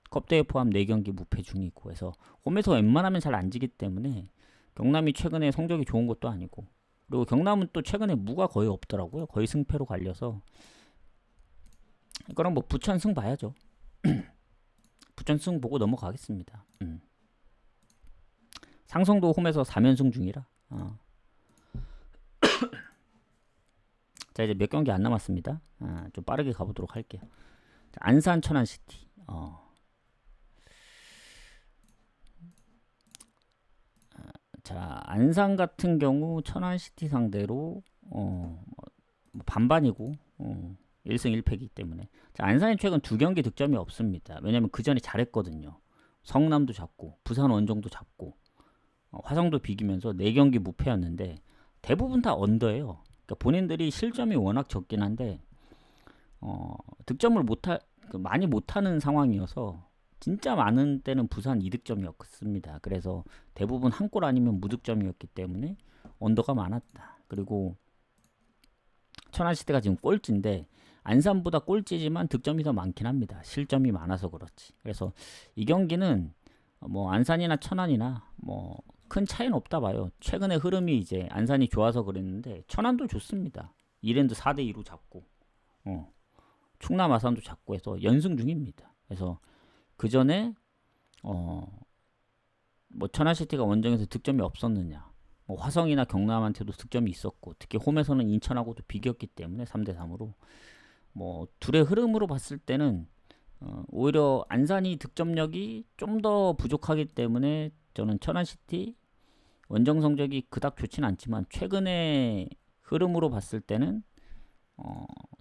컵대회 포함 4경기 무패 중이고 해서 홈에서 웬만하면 잘 안 지기 때문에 경남이 최근에 성적이 좋은 것도 아니고 그리고 경남은 또 최근에 무가 거의 없더라고요. 거의 승패로 갈려서 그럼 뭐 부천 승 봐야죠. 부천 승 보고 넘어가겠습니다. 상성도 홈에서 4연승 중이라 자 이제 몇 경기 안 남았습니다. 좀 빠르게 가보도록 할게요. 자, 안산 천안시티 자 안산 같은 경우 천안시티 상대로 뭐 반반이고 1승 1패이기 때문에 자, 안산이 최근 2경기 득점이 없습니다. 왜냐면 그 전에 잘했거든요. 성남도 잡고 부산 원정도 잡고 화성도 비기면서 4경기 무패였는데 대부분 다 언더예요. 그러니까 본인들이 실점이 워낙 적긴 한데 득점을 많이 못하는 상황이어서 진짜 많은 때는 부산 2득점이었습니다. 그래서 대부분 한 골 아니면 무득점이었기 때문에 언더가 많았다. 그리고 천안시티가 지금 꼴찌인데 안산보다 꼴찌지만 득점이 더 많긴 합니다. 실점이 많아서 그렇지. 그래서 이 경기는 뭐 안산이나 천안이나 뭐 큰 차이는 없다 봐요. 최근에 흐름이 이제 안산이 좋아서 그랬는데 천안도 좋습니다. 이랜드 4대2로 잡고 충남 아산도 잡고 해서 연승 중입니다. 그래서 그 전에 뭐 천안시티가 원정에서 득점이 없었느냐 뭐 화성이나 경남한테도 득점이 있었고 특히 홈에서는 인천하고도 비겼기 때문에 3대3으로 뭐 둘의 흐름으로 봤을 때는 오히려 안산이 득점력이 좀 더 부족하기 때문에 저는 천안시티 원정 성적이 그닥 좋진 않지만 최근의 흐름으로 봤을 때는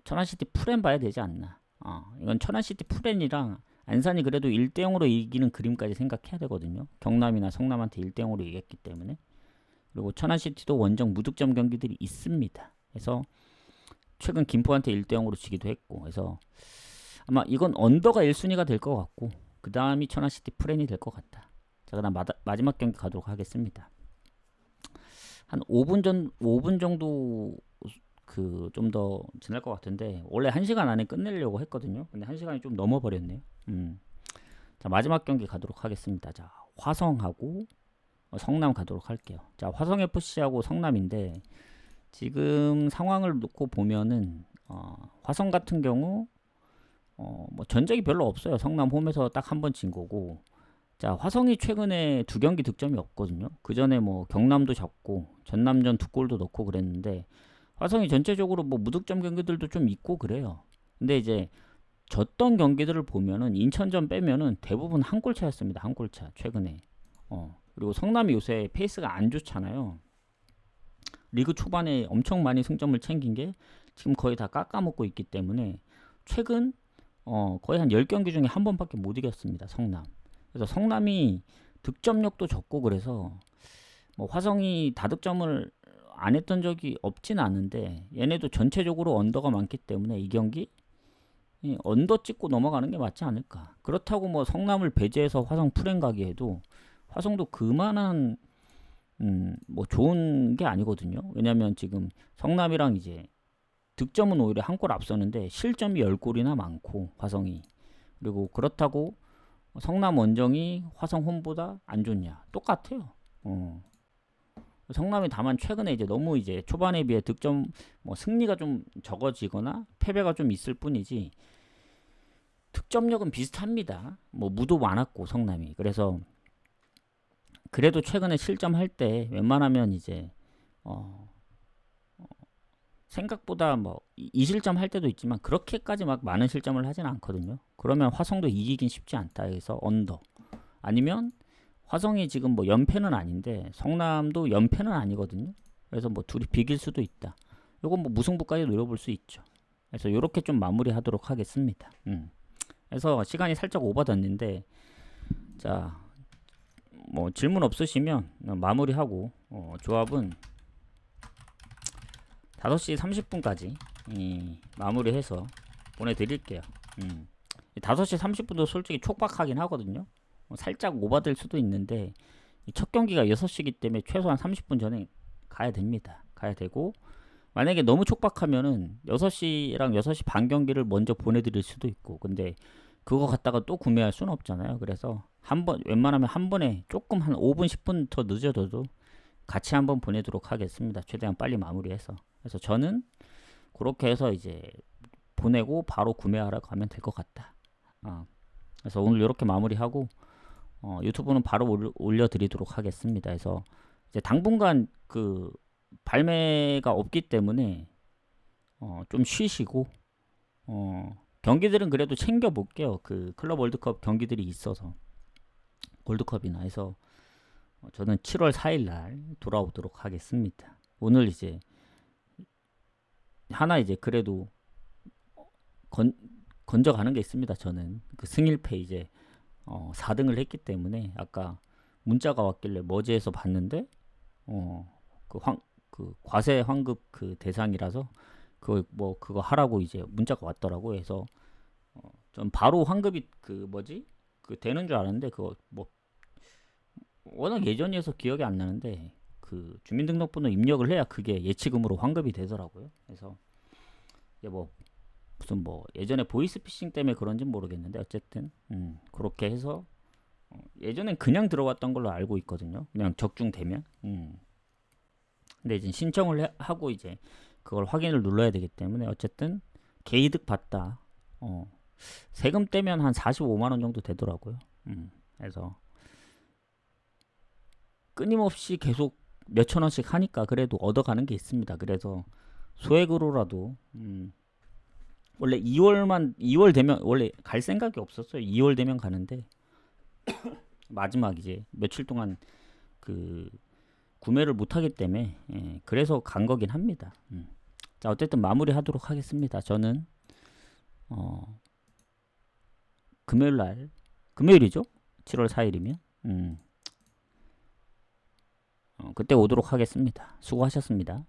천안시티 프렌 봐야 되지 않나. 이건 천안시티 프렌이랑 안산이 그래도 1대0으로 이기는 그림까지 생각해야 되거든요. 경남이나 성남한테 1대0으로 이겼기 때문에. 그리고 천안시티도 원정 무득점 경기들이 있습니다. 그래서 최근 김포한테 1대0으로 지기도 했고 그래서 아마 이건 언더가 1순위가 될 것 같고 그 다음이 천안시티 프렌이 될 것 같다. 자, 그 다음 마지막 경기 가도록 하겠습니다. 한 5분 정도 좀 더 지날 것 같은데 원래 1시간 안에 끝내려고 했거든요. 근데 1시간이 좀 넘어버렸네요. 자, 마지막 경기 가도록 하겠습니다. 자, 화성하고 성남 가도록 할게요. 자, 화성FC하고 성남인데 지금 상황을 놓고 보면은 화성 같은 경우 뭐 전적이 별로 없어요. 성남 홈에서 딱 한 번 진 거고 자 화성이 최근에 2경기 득점이 없거든요. 그 전에 뭐 경남도 잡고 전남전 2골도 넣고 그랬는데 화성이 전체적으로 뭐 무득점 경기들도 좀 있고 그래요. 근데 이제 졌던 경기들을 보면은 인천전 빼면은 대부분 한 골 차였습니다. 한 골 차 최근에. 그리고 성남이 요새 페이스가 안 좋잖아요. 리그 초반에 엄청 많이 승점을 챙긴 게 지금 거의 다 깎아먹고 있기 때문에 최근 거의 한 10경기 중에 한 번밖에 못 이겼습니다. 성남. 그래서 성남이 득점력도 적고 그래서 뭐 화성이 다득점을 안 했던 적이 없진 않은데 얘네도 전체적으로 언더가 많기 때문에 이 경기 언더 찍고 넘어가는 게 맞지 않을까. 그렇다고 뭐 성남을 배제해서 화성 풀행 가기에도 화성도 그만한 뭐 좋은 게 아니거든요. 왜냐면 지금 성남이랑 이제 득점은 오히려 한 골 앞서는데 실점이 10골이나 많고 화성이. 그리고 그렇다고 성남 원정이 화성 홈보다 안 좋냐? 똑같아요. 성남이 다만 최근에 이제 너무 이제 초반에 비해 득점 뭐 승리가 좀 적어지거나 패배가 좀 있을 뿐이지 득점력은 비슷합니다. 뭐 무도 많았고 성남이. 그래서 그래도 최근에 실점할 때 웬만하면 이제 생각보다 뭐 2실점 할 때도 있지만 그렇게까지 막 많은 실점을 하진 않거든요. 그러면 화성도 이기긴 쉽지 않다 해서 언더. 아니면 화성이 지금 뭐 연패는 아닌데 성남도 연패는 아니거든요. 그래서 뭐 둘이 비길 수도 있다. 요건 뭐 무승부까지 노려볼 수 있죠. 그래서 요렇게 좀 마무리하도록 하겠습니다. 그래서 시간이 살짝 오버됐는데 자 뭐 질문 없으시면 마무리하고 조합은 5시 30분까지 마무리해서 보내드릴게요. 5시 30분도 솔직히 촉박하긴 하거든요. 살짝 오버될 수도 있는데 첫 경기가 6시기 때문에 최소한 30분 전에 가야 됩니다. 가야 되고 만약에 너무 촉박하면은 6시랑 6시 반 경기를 먼저 보내드릴 수도 있고 근데 그거 갖다가 또 구매할 수는 없잖아요. 그래서 웬만하면 한 번에 조금 한 5분 10분 더 늦어져도 같이 한번 보내도록 하겠습니다. 최대한 빨리 마무리해서. 그래서 저는 그렇게 해서 이제 보내고 바로 구매하러 가면 될 것 같다. 그래서 오늘 이렇게 마무리하고 유튜브는 바로 올려드리도록 하겠습니다. 그래서 이제 당분간 그 발매가 없기 때문에 좀 쉬시고 경기들은 그래도 챙겨 볼게요. 그 클럽 월드컵 경기들이 있어서 월드컵이나 해서 저는 7월 4일 날 돌아오도록 하겠습니다. 오늘 이제 하나 이제 그래도 건져가는 게 있습니다. 저는 그 승일패 이제 4등을 했기 때문에 아까 문자가 왔길래 머지에서 봤는데 그 과세 환급 그 대상이라서 그거 하라고 이제 문자가 왔더라고요. 그래서 좀 바로 환급이 그 되는 줄 알았는데 그거 뭐 워낙 예전이어서 기억이 안 나는데 그 주민등록번호 입력을 해야 그게 예치금으로 환급이 되더라고요. 그래서 이게 뭐 무슨 뭐 예전에 보이스피싱 때문에 그런지 모르겠는데 어쨌든 그렇게 해서 예전엔 그냥 들어왔던 걸로 알고 있거든요. 그냥 적중되면. 근데 이제 신청을 하고 이제 그걸 확인을 눌러야 되기 때문에 어쨌든 개이득 받다. 세금 떼면 한 45만 원 정도 되더라고요. 그래서 끊임없이 계속 몇천 원씩 하니까 그래도 얻어가는 게 있습니다. 그래서 소액으로라도 원래 2월 되면 원래 갈 생각이 없었어요. 2월 되면 가는데 마지막 이제 며칠 동안 그 구매를 못하기 때문에 그래서 간 거긴 합니다. 자 어쨌든 마무리하도록 하겠습니다. 저는 금요일이죠? 7월 4일이면 그때 오도록 하겠습니다. 수고하셨습니다.